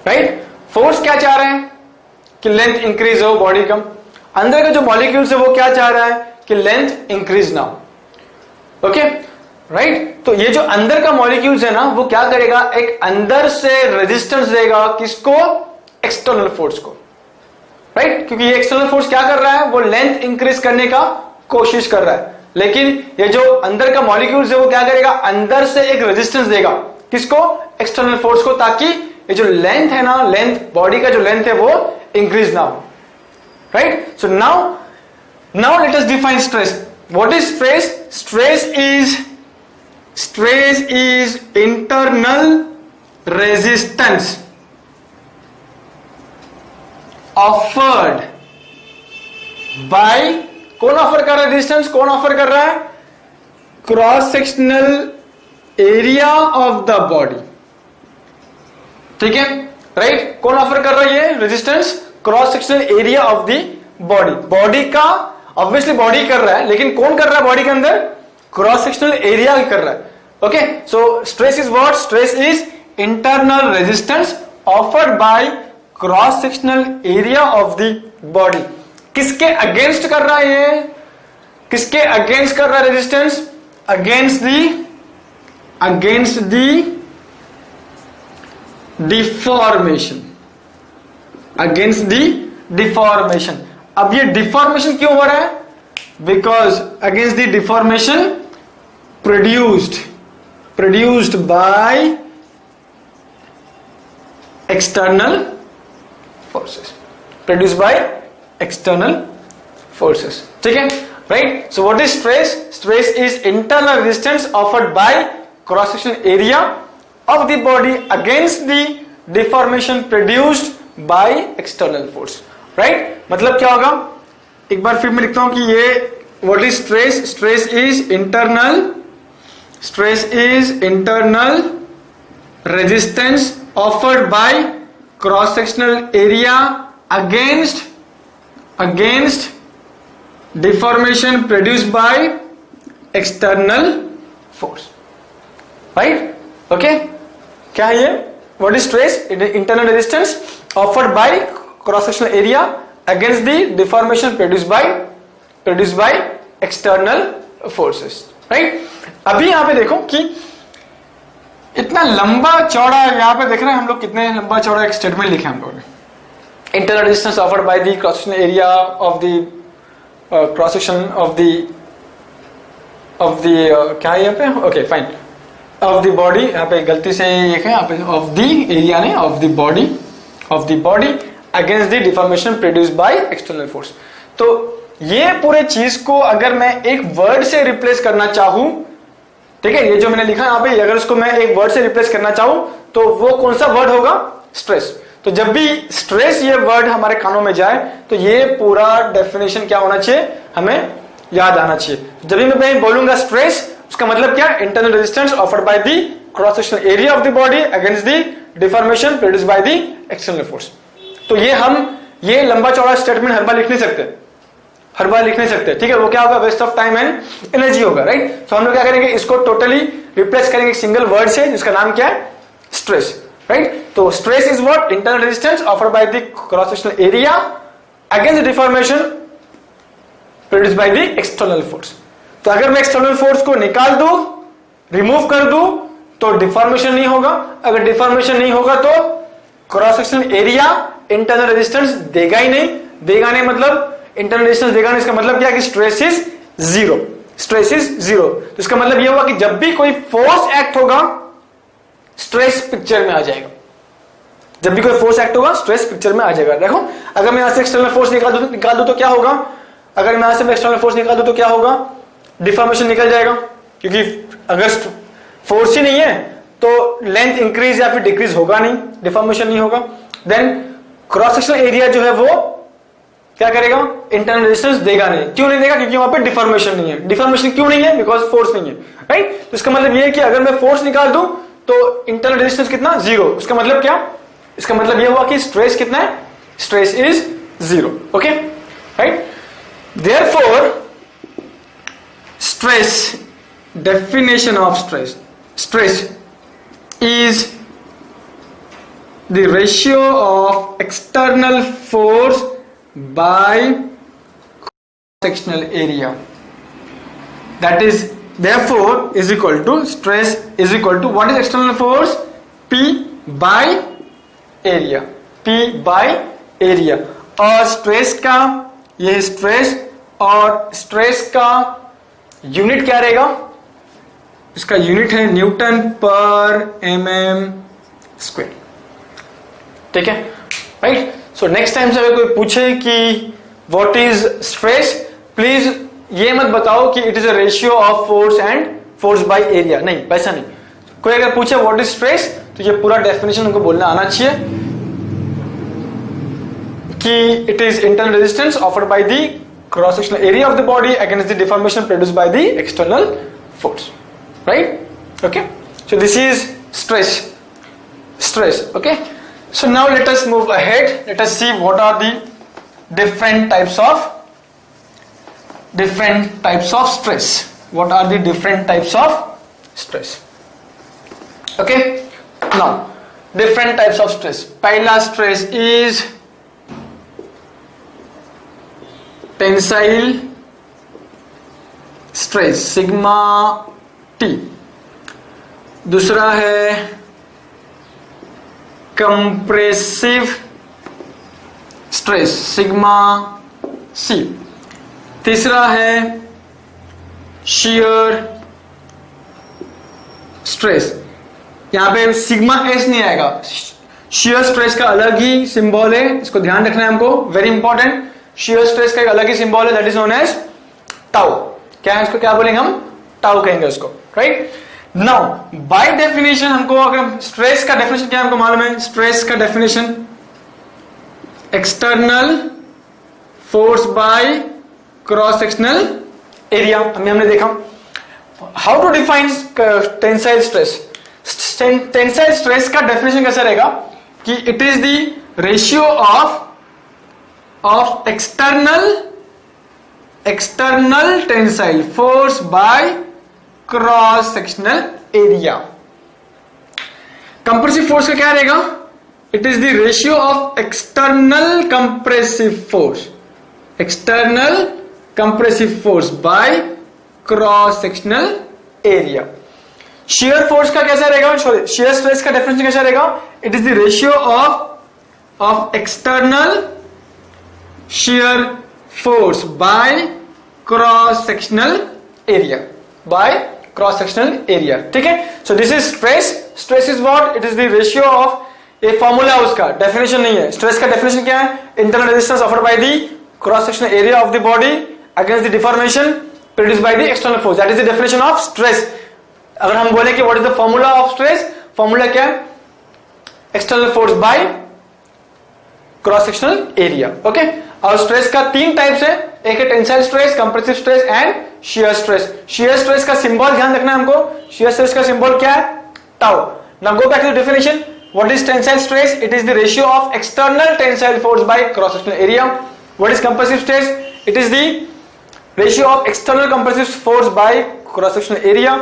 राइट। फोर्स क्या चाह रहे हैं? कि लेंथ इंक्रीज हो बॉडी का। अंदर का जो मॉलिक्यूल्स है वो क्या चाह रहा है? कि लेंथ इंक्रीज ना हो, ओके, राइट। तो ये जो अंदर का मॉलिक्यूल्स है ना वो क्या करेगा? एक अंदर से रेजिस्टेंस देगा, किसको? एक्सटर्नल फोर्स को, राइट। क्योंकि ये एक्सटर्नल फोर्स क्या कर रहा है? वो लेंथ इंक्रीज करने का कोशिश कर रहा है। लेकिन ये जो अंदर का मॉलिक्यूल्स है वो क्या करेगा? अंदर से एक रेजिस्टेंस देगा, किसको? एक्सटर्नल फोर्स को, ताकि ये जो लेंथ है ना, लेंथ बॉडी का जो लेंथ है वो इंक्रीज ना हो, right. So now let us define stress. What is stress? Stress is internal resistance offered bye, कौन ऑफर कर रहा है रेजिस्टेंस? कौन ऑफर कर रहा है? Cross sectional area of the body, ठीक है, राइट? कौन ऑफर कर रहा है ये resistance? Cross sectional area of the body. Body का ऑब्वियसली बॉडी कर रहा है, लेकिन कौन कर रहा है बॉडी के अंदर? क्रॉस सेक्शनल एरिया कर रहा है। Okay, so stress is what? Stress is internal resistance offered bye cross sectional area of the body. किसके अगेंस्ट कर रहा है ये? किसके अगेंस्ट कर रहा है resistance? Against the deformation, against the deformation. अब ये डिफॉर्मेशन क्यों हो रहा है? Because against the deformation produced by external forces, produced by external forces, ठीक है, right? So what is stress? Stress is internal resistance offered bye cross sectional area of the body against the deformation produced by external force, right? मतलब क्या होगा? एक बार फिर मैं लिखता हूं कि ये what is stress? Stress is internal resistance offered by cross sectional area against deformation produced by external force, right? Okay, क्या है ये? What is stress? Internal resistance offered by cross sectional area against the deformation produced by external forces, right? अभी यहां पे देखो कि इतना लंबा चौड़ा, यहां पे देख रहे हैं हम लोग कितने लंबा चौड़ा एक स्टेटमेंट लिखे हम लोगों ने। Internal resistance offered by the cross sectional area of the cross section of the क्या है यहाँ पे? Okay fine, of the body, यहाँ पे गलती से ये है, यहाँ पे ऑफ द एरिया नहीं, of the body against the deformation produced by external force. तो ये पूरे चीज को अगर मैं एक वर्ड से रिप्लेस करना चाहूं, ठीक है, ये जो मैंने लिखा यहाँ पे, अगर उसको मैं एक वर्ड से रिप्लेस करना चाहूं तो वो कौन सा वर्ड होगा? स्ट्रेस। तो जब भी स्ट्रेस ये वर्ड हमारे कानों में जाए तो ये पूरा डेफिनेशन क्या होना चाहिए? हमें याद आना चाहिए। जब भी मैं बोलूंगा स्ट्रेस, उसका मतलब क्या? Internal resistance offered by the cross sectional area of the body against the deformation produced by the external force. तो ये लंबा चौड़ा स्टेटमेंट हर बार लिख नहीं सकते, ठीक है? वो क्या होगा? Waste of time and energy होगा, राइट? तो हम लोग क्या करेंगे? इसको टोटली रिप्लेस करेंगे एक सिंगल वर्ड से, जिसका नाम क्या है? Stress, right? तो stress is what? Internal resistance offered by the cross sectional area against the deformation produced by the external force. तो अगर मैं एक्सटर्नल फोर्स को निकाल दूं, रिमूव कर दूं, तो डिफॉर्मेशन नहीं होगा। अगर डिफॉर्मेशन नहीं होगा तो cross sectional area internal resistance देगा नहीं मतलब इंटरनल रेजिस्टेंस देगा नहीं। इसका मतलब क्या है कि स्ट्रेस इज जीरो। तो इसका मतलब यह हुआ कि जब भी कोई फोर्स एक्ट होगा, स्ट्रेस पिक्चर में आ जाएगा। जब भी कोई फोर्स एक्ट होगा, स्ट्रेस पिक्चर में आ जाएगा। देखो, अगर मैं यहां से एक्सटर्नल फोर्स निकाल दूं तो क्या होगा? अगर मैं यहां से एक्सटर्नल फोर्स निकाल दूं तो क्या होगा? डिफॉर्मेशन निकल जाएगा, क्योंकि अगर फोर्स ही नहीं है तो लेंथ इंक्रीज या फिर डिक्रीज होगा नहीं, डिफॉर्मेशन नहीं होगा। देन क्रॉस सेक्शनल एरिया जो है वो क्या करेगा? इंटरनल रेजिस्टेंस देगा नहीं। क्यों नहीं देगा? क्योंकि वहां पे डिफॉर्मेशन नहीं है। डिफॉर्मेशन क्यों नहीं है? बिकॉज फोर्स नहीं है, राइट? तो इसका मतलब ये है कि अगर मैं फोर्स निकाल दूं तो इंटरनल रेजिस्टेंस कितना? जीरो। उसका मतलब क्या? इसका मतलब ये हुआ कि स्ट्रेस कितना है? Stress is zero, okay, right? Therefore stress, definition of stress is the ratio of external force by sectional area, that is therefore is equal to stress is equal to what is external force? P by area, और stress का, यह stress और stress का unit क्या रहेगा? इसका unit है newton पर mm², ठीक है, राइट? सो नेक्स्ट टाइम से अगर कोई पूछे कि व्हाट इज स्ट्रेस, प्लीज ये मत बताओ कि it is a ratio of force and force by area, नहीं वैसा नहीं। कोई अगर पूछे व्हाट इज स्ट्रेस, तो ये पूरा डेफिनेशन उनको बोलना आना चाहिए कि it is internal resistance offered by the cross sectional area of the body against the deformation produced by the external force, right? Okay, so this is stress. Okay, so now let us move ahead. Let us see what are the different types of stress. What are the different types of stress? Okay, now different types of stress. पहला stress is tensile stress, sigma T. दूसरा है compressive stress, sigma C. तीसरा है shear stress, यहां पे sigma S नहीं आएगा, shear stress का अलग ही सिंबल है, इसको ध्यान रखना है हमको, वेरी इंपॉर्टेंट। शियर स्ट्रेस का एक अलग ही सिंबल है, that is known as tau. क्या है इसको, क्या बोलेंगे हम? टाउ कहेंगे उसको, राइट? नाउ बाय डेफिनेशन हमको, अगर स्ट्रेस का डेफिनेशन क्या हमको मालूम है? स्ट्रेस का definition external force by cross sectional area. हमने देखा how to define tensile stress. Tensile stress का डेफिनेशन कैसा रहेगा कि it is the ratio of external tensile force by cross sectional area. Compressive force का क्या रहेगा? It is the ratio of external compressive force by cross sectional area. Shear force का कैसा रहेगा? शियर स्ट्रेस का डेफिनेशन कैसा रहेगा? It is the ratio of external shear force by cross sectional area, ठीक है? So this is stress. Stress is what? It is the ratio of, ये formula है उसका, डेफिनेशन नहीं है। स्ट्रेस का डेफिनेशन क्या है? Internal resistance offered by the cross sectional area of the body against the deformation produced by the external force, that is the definition of stress. अगर हम बोले कि what is the formula of stress, formula क्या है? External force by cross sectional area, okay? और stress का तीन types है, एक है tensile stress, compressive stress and shear stress. Shear stress का सिंबल ध्यान रखना है हमको, शियर स्ट्रेस का सिंबल क्या है? Tau. Now go back to the definition. What is tensile stress? It is the ratio of external tensile force by cross sectional area. What is compressive stress? It is the ratio of external compressive force by cross sectional area.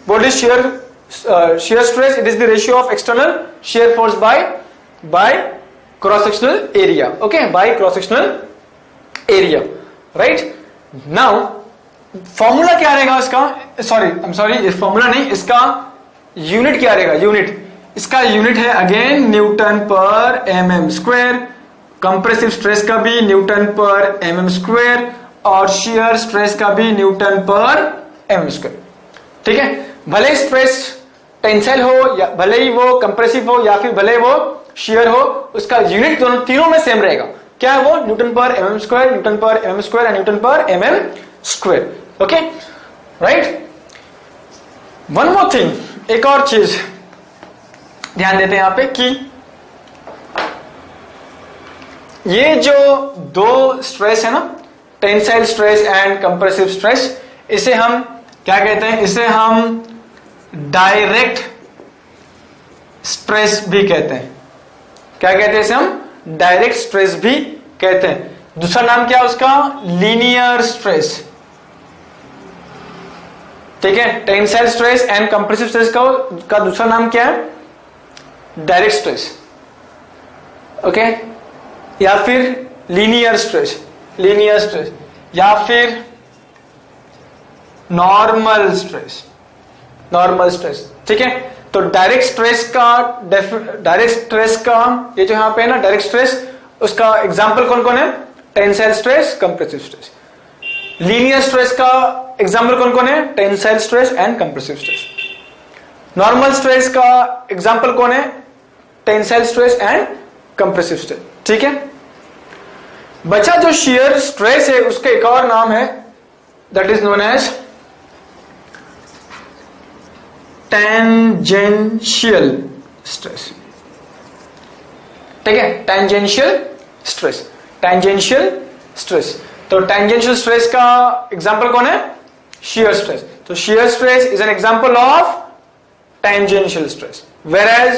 What is shear stress? It is the ratio of external shear force by cross sectional area, okay? By cross sectional area, right? Now formula क्या रहेगा इसका? Sorry, formula नहीं, इसका unit क्या रहेगा? इसका unit है again Newton पर mm स्क्वायर। कंप्रेसिव स्ट्रेस का भी न्यूटन पर mm स्क्वायर और शियर स्ट्रेस का भी न्यूटन पर mm स्क्वायर, ठीक है? भले स्ट्रेस टेंसाइल हो या भले ही वो कंप्रेसिव हो या फिर भले वो शियर हो, उसका यूनिट दोनों तीनों में सेम रहेगा। क्या है वो? न्यूटन पर mm स्क्वायर, न्यूटन पर mm स्क्वायर एंड न्यूटन पर mm square, okay, right? One more thing, एक और चीज ध्यान देते हैं यहां पे कि ये जो दो स्ट्रेस है ना, tensile stress and compressive stress, इसे हम क्या कहते हैं? इसे हम डायरेक्ट स्ट्रेस भी कहते हैं। क्या कहते हैं इसे? हम डायरेक्ट स्ट्रेस भी कहते हैं। दूसरा नाम क्या है उसका? लीनियर स्ट्रेस, ठीक है? Tensile stress and compressive stress का दूसरा नाम क्या है? Direct stress, okay? या फिर लीनियर स्ट्रेस या फिर नॉर्मल स्ट्रेस, ठीक है? तो डायरेक्ट स्ट्रेस का ये जो यहां पे है ना डायरेक्ट स्ट्रेस, उसका एग्जांपल कौन कौन है? Tensile stress, compressive stress. Linear stress का एग्जांपल कौन कौन है? Tensile stress and compressive stress. Normal stress का एग्जांपल कौन है? Tensile stress and compressive stress, ठीक है? बचा जो शियर स्ट्रेस है, उसका एक और नाम है that is known as tangential stress. ठीक है, tangential stress, tangential stress. तो tangential stress का एग्जांपल कौन है? shear stress. तो shear stress is an example of tangential stress, whereas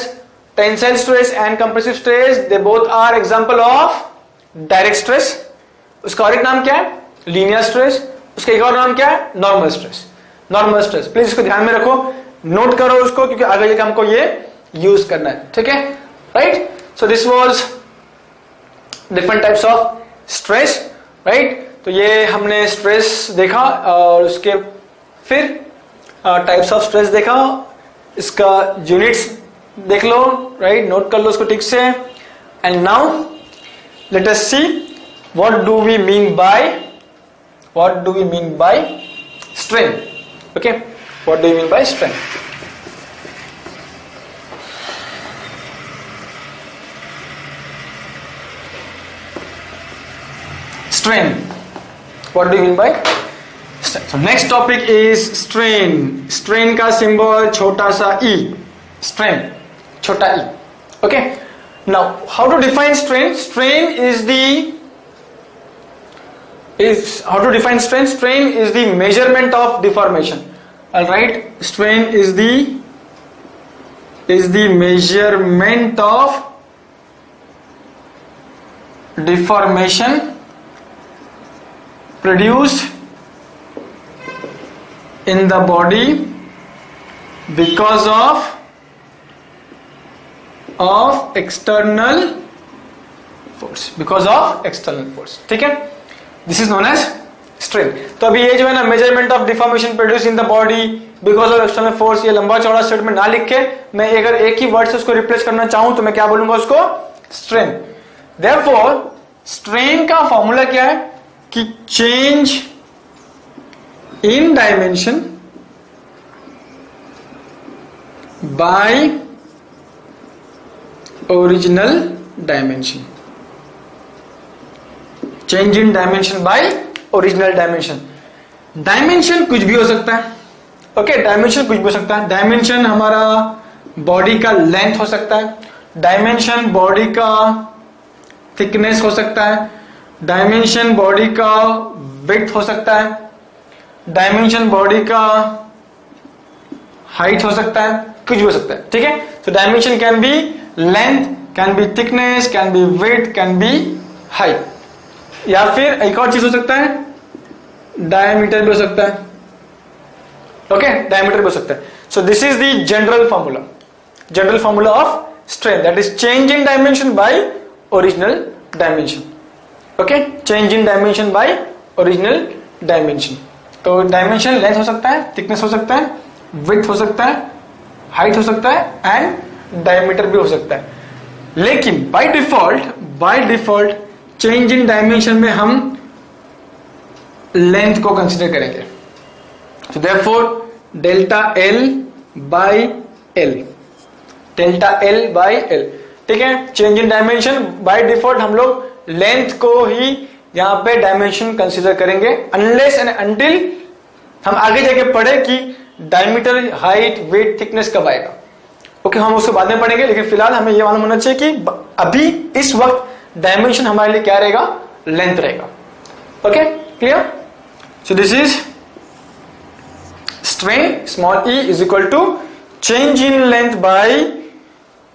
tensile stress and compressive stress they both are example of direct stress. उसका और एक नाम क्या है? linear stress. उसका एक और नाम क्या है? normal stress. normal stress, please इसको ध्यान में रखो, नोट करो उसको, क्योंकि आगे जाके हमको ये यूज करना है. ठीक है, right. So this was different types of stress, right. तो ये हमने स्ट्रेस देखा और उसके फिर टाइप्स ऑफ स्ट्रेस देखा, इसका यूनिट्स देख लो, राइट, नोट कर लो उसको ठीक से. And now let us see what do we mean by strain. Okay, what do you mean by strain? Strain. What do you mean by strain? So next topic is strain. Strain का symbol छोटा सा e. Strain, छोटा e. Okay. Now, how to define strain? Strain is how to define strain? Strain is the measurement of deformation. All right, strain is the measurement of deformation produced in the body because of external force. ठीक है, this is known as strain. तो अभी ये जो है ना, measurement of deformation produce in the body because of external force, ये लंबा चौड़ा स्टेटमेंट ना लिख के मैं अगर एक ही वर्ड से उसको रिप्लेस करना चाहूं तो मैं क्या बोलूंगा उसको? स्ट्रेन. देयरफॉर स्ट्रेन का फॉर्मूला क्या है कि change in dimension by original dimension. Change in dimension by original dimension. Dimension कुछ भी हो सकता है. ओके, डायमेंशन कुछ भी हो सकता है. डायमेंशन हमारा बॉडी का लेंथ हो सकता है, डायमेंशन बॉडी का थिकनेस हो सकता है, डायमेंशन बॉडी का विड्थ हो सकता है, डायमेंशन बॉडी का हाइट हो सकता है, कुछ भी हो सकता है. ठीक है, तो dimension can be length, can be thickness, can be width, can be height. या फिर एक और चीज हो सकता है, डायमीटर भी हो सकता है. ओके, डायमीटर भी हो सकता है. So this is the general formula of strain, that is change in dimension by original dimension. Okay, change in dimension by original dimension. तो डायमेंशन लेंथ हो सकता है, थिकनेस हो सकता है, विड्थ हो सकता है, हाइट हो सकता है एंड डायमीटर भी हो सकता है. लेकिन by default change in dimension में हम लेंथ को कंसीडर करेंगे. So therefore delta L by L. ठीक है, change in dimension by default हम लोग लेंथ को ही यहां पे डायमेंशन कंसीडर करेंगे, अनलेस एंड अनटिल हम आगे जाके पढ़े कि डायमीटर, हाइट, वेट, थिकनेस कब आएगा. ओके, हम उसको बाद में पढ़ेंगे, लेकिन फिलहाल हमें यह मालूम होना चाहिए कि अभी इस वक्त डायमेंशन हमारे लिए क्या रहेगा? लेंथ रहेगा. Okay, clear? So this is strain, small e is equal to change in length by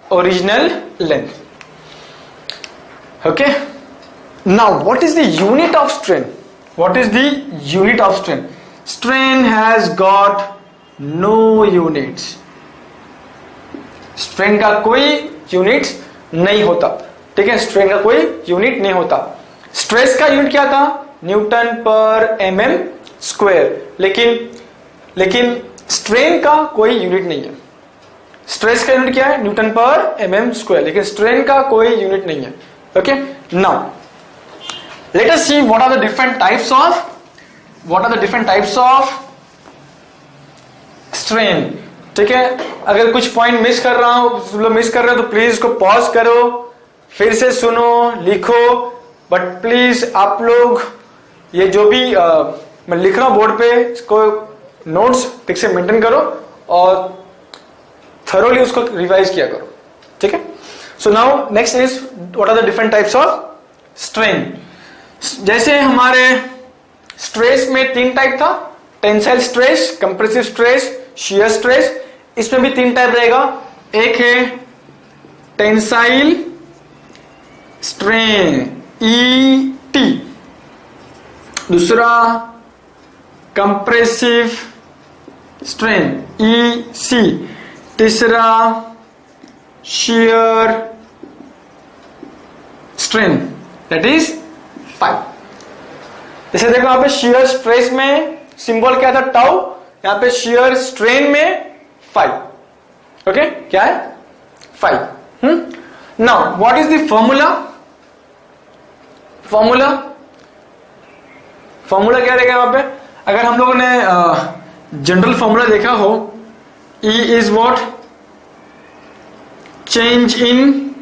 original length. Okay, now what is the unit of strain? Strain has got no units. Strain का कोई unit नहीं होता. ठीक है, strain का कोई unit नहीं होता. स्ट्रेस का यूनिट क्या था? न्यूटन पर mm स्क्वायर. लेकिन स्ट्रेन का कोई यूनिट नहीं है. स्ट्रेस का यूनिट क्या है? न्यूटन पर mm स्क्वायर. लेकिन स्ट्रेन का कोई यूनिट नहीं है. Okay, now let us see what are the different types of strain. ठीक है, अगर कुछ पॉइंट मिस कर रहे हो तो प्लीज इसको पॉज करो, फिर से सुनो, लिखो. बट प्लीज आप लोग ये जो भी मैं लिख रहा हूं बोर्ड पे, इसको नोट्स ठीक से मेंटेन करो और थरोली उसको रिवाइज किया करो, ठीक है। So now next is what are the different types of strain. जैसे हमारे स्ट्रेस में 3 टाइप था, tensile stress, compressive stress, shear stress. इसमें भी 3 टाइप रहेगा। एक है टेंसाइल स्ट्रेन ET, दूसरा कंप्रेसिव स्ट्रेन EC, तीसरा शियर स्ट्रेन दैट इज 5। जैसे देखो यहां पे शियर स्ट्रेस में सिंबल क्या था, टाउ, यहां पे शियर स्ट्रेन में 5। ओके, क्या है 5। Now what is the formula क्या रहेगा वहां पे? अगर हम लोगों ने जनरल फॉर्मूला देखा हो, E is what, change in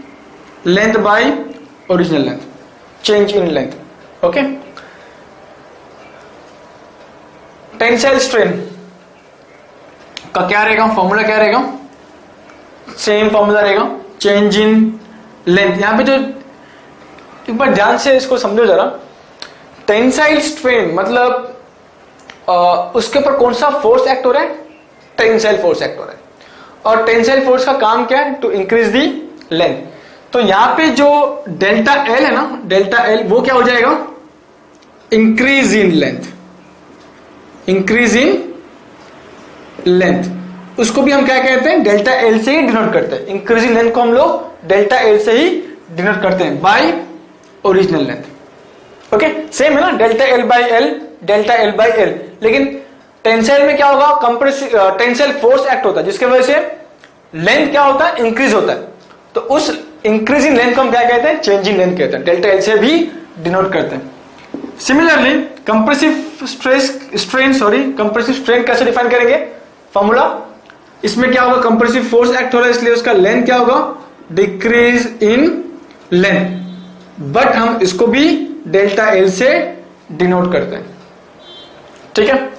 length by original length, change in length. Okay, tensile strain का क्या रहेगा फॉर्मूला, क्या रहेगा? सेम फॉर्मूला रहेगा, चेंज इन लेंथ। यहां पे जो एक बार ध्यान से इसको समझो जरा, टेंसाइल स्ट्रेन मतलब उसके ऊपर कौन सा फोर्स एक्ट हो रहा है? टेंसाइल फोर्स एक्ट हो रहा है। और टेंसाइल फोर्स का काम क्या है? To increase the length. तो यहां पे जो डेल्टा एल है ना, डेल्टा एल वो क्या हो जाएगा? Increase in length, increase in length. उसको भी हम क्या कहते हैं? डेल्टा एल से ही डिनोट करते हैं। इंक्रीज इन लेंथ को हम लोग डेल्टा एल से ही डिनोट करते हैं, by original length. Okay, same है ना, delta L by L, delta L by L. लेकिन टेंसाइल में क्या होगा? टेंसाइल फोर्स एक्ट होता है जिसके वजह से लेंथ क्या होता है? इंक्रीज होता है। तो उस इंक्रीज इन लेंथ को हम क्या कहते हैं? चेंज इन लेंथ कहते हैं, डेल्टा एल से भी डिनोट करते हैं। सिमिलरली कंप्रेसिव स्ट्रेन कैसे डिफाइन करेंगे? फॉर्मूला, इसमें क्या होगा? कंप्रेसिव फोर्स एक्ट हो रहा है, इसलिए उसका लेंथ क्या होगा? Decrease in length. बट हम इसको भी डेल्टा एल से डिनोट करते हैं, ठीक है।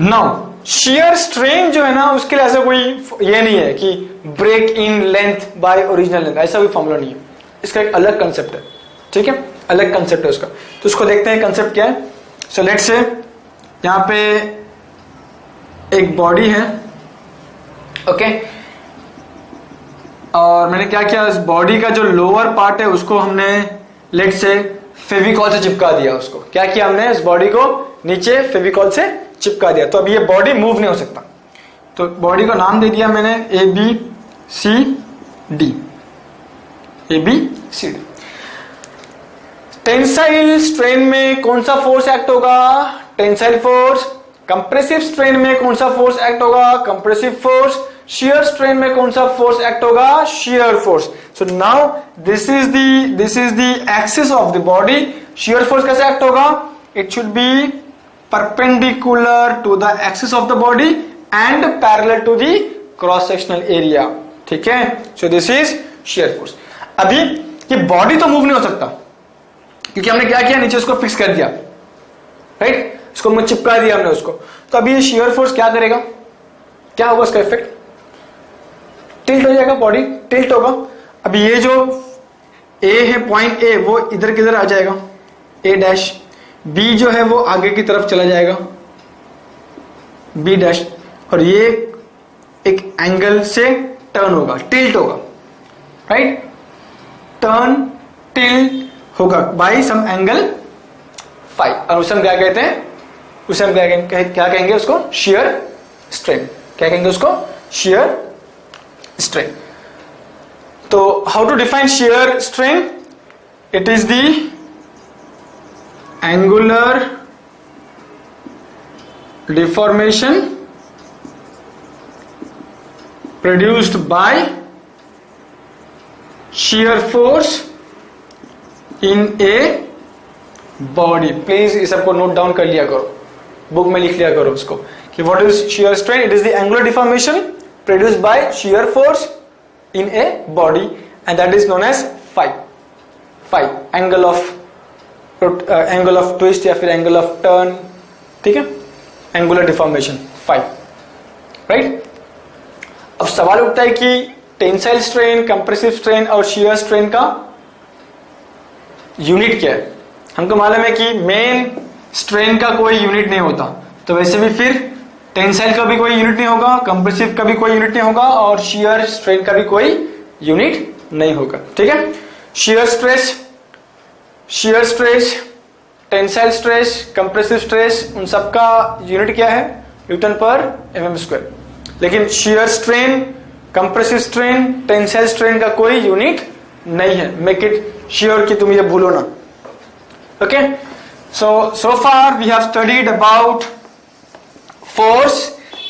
नाउ शियर स्ट्रेन जो है ना, उसके लिए ऐसा कोई ये नहीं है कि break in length by original length, ऐसा कोई फॉर्मूला नहीं है। इसका एक अलग कंसेप्ट है, ठीक है, अलग कंसेप्ट है उसका। तो उसको देखते हैं कंसेप्ट क्या है। सो लेट्स से यहां पे एक बॉडी है, ओके, और मैंने क्या किया, इस बॉडी का जो लोअर पार्ट है उसको हमने लेट से फेविकॉल से चिपका दिया। उसको क्या किया हमने? इस बॉडी को नीचे फेविकॉल से चिपका दिया। तो अब ये बॉडी मूव नहीं हो सकता। तो बॉडी को नाम दे दिया मैंने ABCD, ABCD। टेंसाइल स्ट्रेन में कौन सा फोर्स एक्ट होगा? Tensile force. कंप्रेसिव स्ट्रेन में कौन सा फोर्स एक्ट होगा? Compressive force. शियर स्ट्रेन में कौन सा फोर्स एक्ट होगा? Shear force. So now this is the axis of the body. Shear force कैसे एक्ट होगा? It should be perpendicular to the axis of the body and parallel to the cross sectional area, ठीक है। So this is shear force. अभी ये body तो move नहीं हो सकता क्योंकि हमने क्या किया? नीचे उसको फिक्स कर दिया, राइट, इसको चिपका दिया हमने उसको। तो अभी ये शियर फोर्स क्या करेगा? क्या होगा उसका इफेक्ट? टिल्ट हो जाएगा, बॉडी टिल्ट होगा। अभी ये जो ए है, पॉइंट ए, वो इधर किधर आ जाएगा? A dash. बी जो है वो आगे की तरफ चला जाएगा, B डैश। और ये एक एंगल से टर्न होगा, टिल्ट होगा, राइट, टर्न टिल्ट होगा बाय सम एंगल फाई। और उसे हम क्या कहते हैं? उसे हम क्या कहेंगे उसको? Shear strain. क्या कहेंगे उसको? Shear strain. तो how to define shear strain? It is the angular deformation produced by shear force in a body। Please इस सबको नोट डाउन कर लिया करो, बुक में लिख लिया करो उसको कि what is shear strain? It is the angular deformation produced by shear force in a body and that is known as phi, angle of angle of twist या फिर एंगल ऑफ टर्न, ठीक है, एंगुलर डिफॉर्मेशन 5, राइट। अब सवाल उठता है कि tensile strain, compressive strain और शियर स्ट्रेन का यूनिट क्या है। हमको मालूम है कि मेन स्ट्रेन का कोई यूनिट नहीं होता, तो वैसे भी फिर टेंसाइल का भी कोई यूनिट नहीं होगा, कंप्रेसिव का भी कोई यूनिट नहीं होगा और शियर स्ट्रेन का भी कोई यूनिट नहीं होगा, ठीक है। Shear stress, tensile stress, compressive stress, उन सबका यूनिट क्या है, न्यूटन पर mm स्क्वायर। लेकिन shear strain, compressive strain, tensile strain का कोई यूनिट नहीं है। मेक इट श्योर कि तुम ये भूलो ना, okay. so far we have studied about force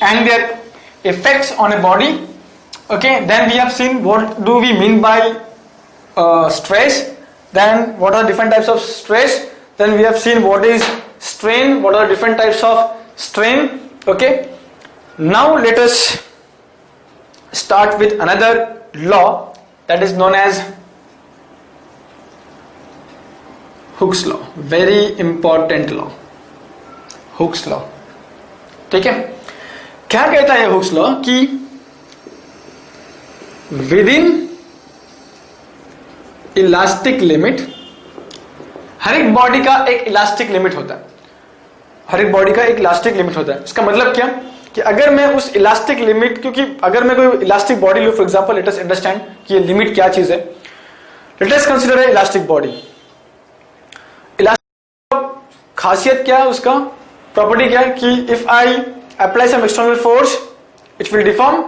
and their effects on a body, okay. Then we have seen what do we mean by stress, then what are different types of stress, then we have seen what is strain, what are different types of strain, okay. Now let us start with another law that is known as Hooke's law, very important law, Hooke's law, ठीक है। क्या कहता है Hooke's law कि within elastic limit, हर एक body का एक elastic limit होता है, हर एक बॉडी का एक इलास्टिक लिमिट होता है। इसका मतलब क्या कि अगर मैं उस इलास्टिक लिमिट, क्योंकि अगर मैं कोई इलास्टिक बॉडी लूं, for example let us understand कि ये लिमिट क्या चीज है। Let us consider a elastic body. खासियत क्या है उसका, प्रॉपर्टी क्या है कि if I apply some external force it will deform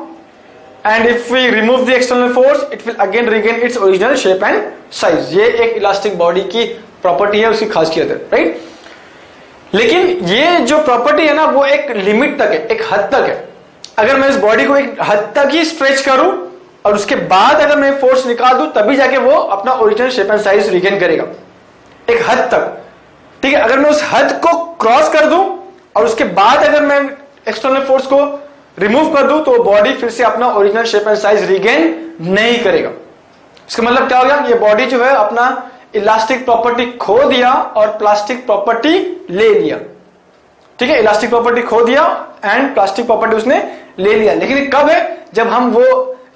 and if we remove the external force it will again regain its original shape and size. ये एक elastic body की प्रॉपर्टी है, उसकी खासियत है, राइट। लेकिन ये जो प्रॉपर्टी है ना वो एक लिमिट तक है, एक हद तक है। अगर मैं इस बॉडी को एक हद तक ही स्ट्रेच करूं और उसके बाद अगर मैं फोर्स निकाल दूं तभी जाके वो अपना original shape and size regain करेगा, एक हद तक, ठीक है। अगर मैं उस हद को क्रॉस कर दूं और उसके बाद अगर मैं एक्सटर्नल फोर्स को रिमूव कर दूं तो बॉडी फिर से अपना original shape and size regain नहीं करेगा। इसका मतलब क्या हो गया, ये बॉडी जो है अपना इलास्टिक प्रॉपर्टी खो दिया और प्लास्टिक प्रॉपर्टी ले लिया, ठीक है। इलास्टिक प्रॉपर्टी खो दिया एंड प्लास्टिक प्रॉपर्टी उसने ले लिया। लेकिन कब है, जब हम वो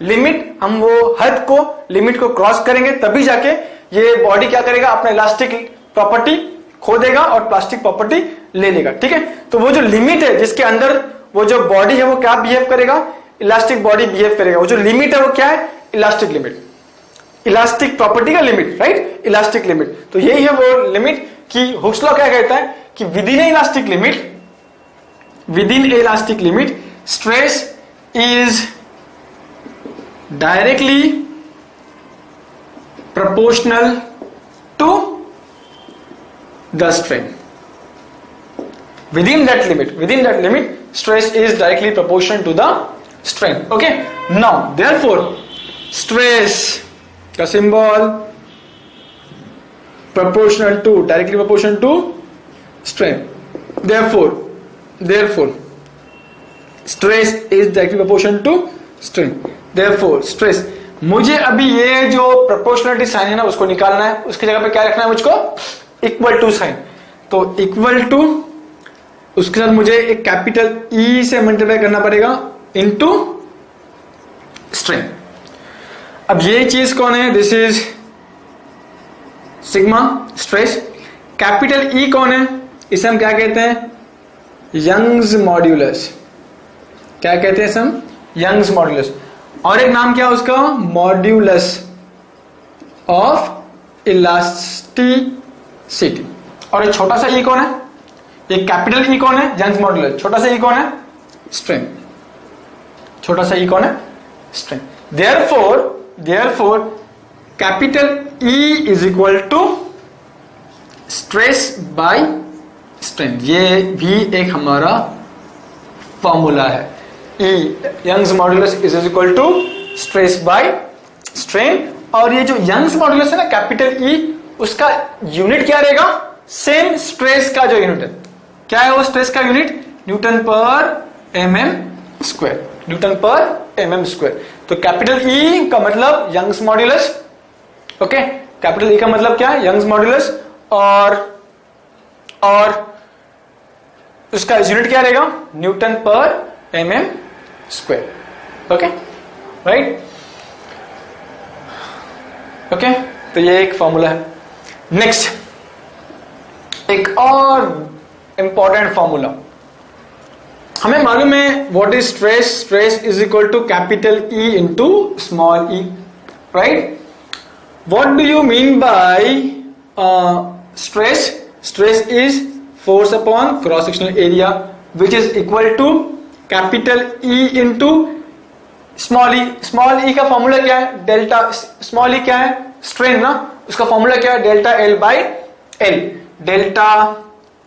लिमिट, हम वो हद को, लिमिट को क्रॉस करेंगे तभी जाके ये बॉडी क्या करेगा, अपना इलास्टिक प्रॉपर्टी खो देगा और प्लास्टिक प्रॉपर्टी ले लेगा, ठीक है। तो वो जो लिमिट है जिसके अंदर वो जो बॉडी है वो क्या बिहेव करेगा, इलास्टिक बॉडी बिहेव करेगा। वो जो लिमिट है वो क्या है, इलास्टिक लिमिट, इलास्टिक प्रॉपर्टी का लिमिट, राइट, इलास्टिक लिमिट। तो यही है वो लिमिट कि हुक्स लॉ क्या कहता है कि within a elastic limit, within a elastic limit stress is directly proportional to the strain. Within that limit stress is directly proportional to the strain, okay. Now therefore stress का symbol proportional to, directly proportional to strain. Therefore stress is directly proportional to strain. Therefore stress, मुझे अभी ये जो proportionality sign है ना उसको निकालना है, उसकी जगह पे क्या रखना है मुझको, इक्वल टू साइन। तो इक्वल टू, उसके साथ मुझे एक कैपिटल ई से मल्टीप्लाई करना पड़ेगा इनटू स्ट्रेन। अब ये चीज कौन है, this is sigma stress. Capital E कौन है, इसे हम क्या कहते हैं, यंग्स मॉड्यूलस। क्या कहते हैं हम, यंग्स मॉड्यूलस। और एक नाम क्या है उसका, मॉड्यूलस ऑफ इलास्टिसिटी। और ये छोटा सा ई कौन है, ये कैपिटल ई कौन है, यंग्स मॉड्यूलस। छोटा सा ई कौन है, स्ट्रेन। छोटा सा ई कौन है, strain. Therefore capital E is equal to stress by strain. ये भी एक हमारा फॉर्मूला है। E Young's modulus is equal to stress by strain. और ये जो यंग्स मॉड्यूलस है ना, कैपिटल ई, उसका यूनिट क्या रहेगा, सेम स्ट्रेस का जो यूनिट है। क्या है वो स्ट्रेस का यूनिट, न्यूटन पर एमएम स्क्वायर, न्यूटन पर एमएम स्क्वायर। तो कैपिटल ई का मतलब Young's modulus, okay. Capital E का मतलब क्या है, यंग्स मॉड्यूलस। और और उसका यूनिट क्या रहेगा, न्यूटन पर mm square. Okay right, okay तो ये एक फॉर्मूला है। नेक्स्ट एक और इंपॉर्टेंट फॉर्मूला, हमें मालूम है what is stress, stress is equal to capital E into small e, right. What do you mean by stress? Stress is force upon cross sectional area which is equal to capital E into small e। Small e का formula क्या है, delta, small e क्या है, strain ना, उसका formula क्या है, delta L by L। Delta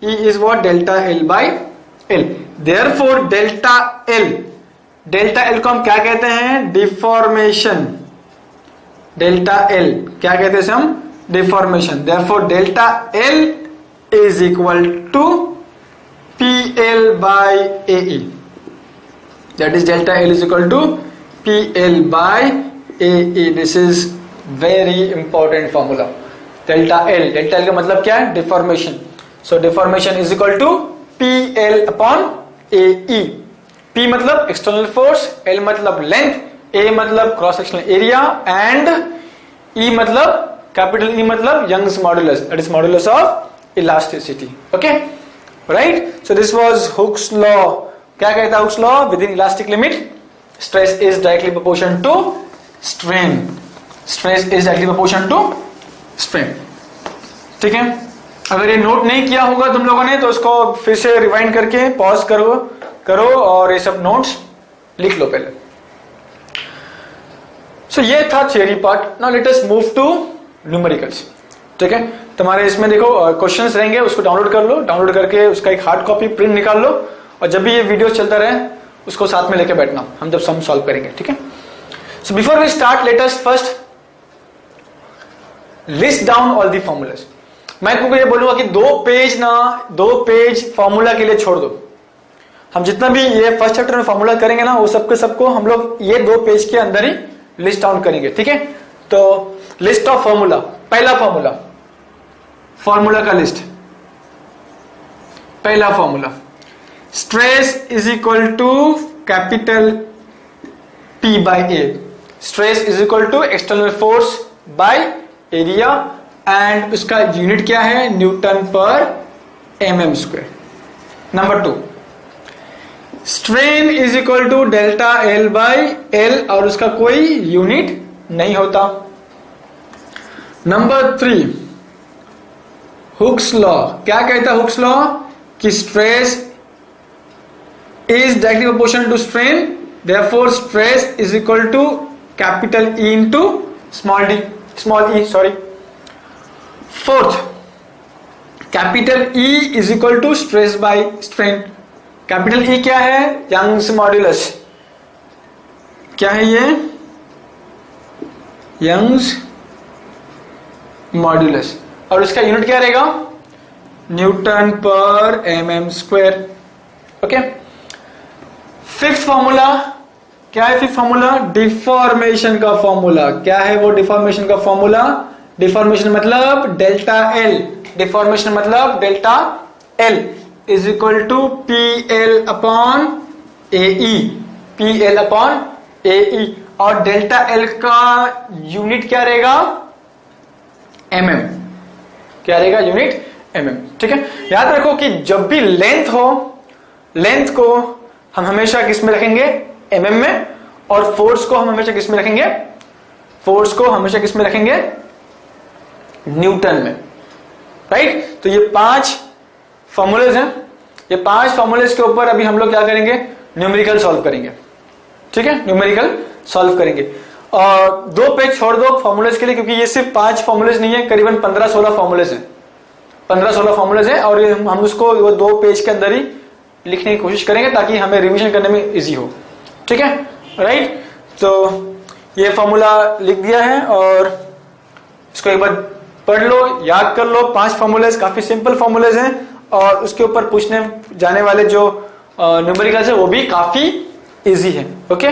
E is what, delta L by L। Therefore delta L, delta L को हम क्या कहते हैं, डिफॉर्मेशन। डेल्टा L क्या कहते हैं हम, deformation. Therefore delta L is equal to PL by AE, that is delta L is equal to PL by AE। This is very important formula. Delta L, delta L का मतलब क्या है, deformation. So deformation is equal to PL upon AE। P मतलब external force, L मतलब length, A मतलब cross sectional area and E मतलब capital E मतलब Young's modulus, that is modulus of elasticity. Okay right, so this was Hooke's law. क्या कहता है Hooke's law, within elastic limit stress is directly proportion to strain, stress is directly proportion to strain. ठीक है, अगर ये note नहीं किया होगा तुम लोगों ने तो इसको फिर से रिवाइंड करके पॉज करो और ये सब नोट्स लिख लो पहले। सो ये था theory part. Now let us move to numericals. ठीक है, तुम्हारे इसमें देखो क्वेश्चंस रहेंगे, उसको डाउनलोड कर लो, डाउनलोड करके उसका एक हार्ड कॉपी प्रिंट निकाल लो और जब भी ये वीडियो चलता रहे उसको साथ में लेके बैठना, हम जब सम सॉल्व करेंगे। ठीक है, so before we start let us first list down all the formulas. मैं तुमको ये बोलूंगा कि दो पेज फॉर्मूला के लिए छोड़ दो। हम जितना भी ये फर्स्ट चैप्टर में फॉर्मूला करेंगे ना, वो सबको हम लोग ये 2 पेज के अंदर ही लिस्ट डाउन करेंगे। ठीक है, तो लिस्ट ऑफ फॉर्मूला, पहला फॉर्मूला का लिस्ट। पहला formula, stress is equal to capital P by A। Stress is equal to external force by area and उसका यूनिट क्या है, न्यूटन पर mm square. Number 2, strain is equal to delta L by L और उसका कोई unit नहीं होता। Number 3, Hooke's law. क्या कहता है हुक्स लॉ, कि stress is directly proportional to strain, therefore stress is equal to capital E into small e, sorry. Fourth, capital E is equal to stress by strain. Capital E क्या है, Young's modulus. क्या है ये, Young's modulus और उसका unit क्या रहेगा, newton पर mm square. Okay, fifth formula क्या है, फिफ्थ फॉर्मूला डिफॉर्मेशन का फॉर्मूला। क्या है वो डिफॉर्मेशन का फॉर्मूला, डिफॉर्मेशन मतलब डेल्टा L, डिफॉर्मेशन मतलब delta L is equal to PL upon AE, PL upon AE और डेल्टा L का यूनिट क्या रहेगा, mm। क्या रहेगा, यूनिट mm। ठीक है, याद रखो कि जब भी लेंथ हो, लेंथ को हम हमेशा किस में रखेंगे, mm में, और फोर्स को हम हमेशा किस में रखेंगे, फोर्स को हमेशा किस में रखेंगे, न्यूटन में। राइट, तो ये 5 फॉर्मूलेज हैं। ये 5 फॉर्मूलेज के ऊपर अभी हम लोग क्या करेंगे, न्यूमेरिकल सॉल्व करेंगे। ठीक है, न्यूमेरिकल सॉल्व करेंगे। और 2 पेज छोड़ दो फॉर्मूलेज के लिए, क्योंकि ये सिर्फ 5 फॉर्मूलेज नहीं है, करीबन 15-16 फॉर्मूलेज हैं, 15-16 फॉर्मूलेज हैं और हम उसको 2 पेज के अंदर ही लिखने की कोशिश करेंगे ताकि हमें रिवीजन करने में इजी हो। ठीक है, राइट। तो ये फॉर्मूला लिख दिया है और इसको एक बार पढ़ लो, याद कर लो। 5 फॉर्मूलेज काफी सिंपल फॉर्मूलेज हैं और उसके ऊपर पूछने जाने वाले जो न्यूमेरिकल्स है वो भी काफी इजी है। ओके।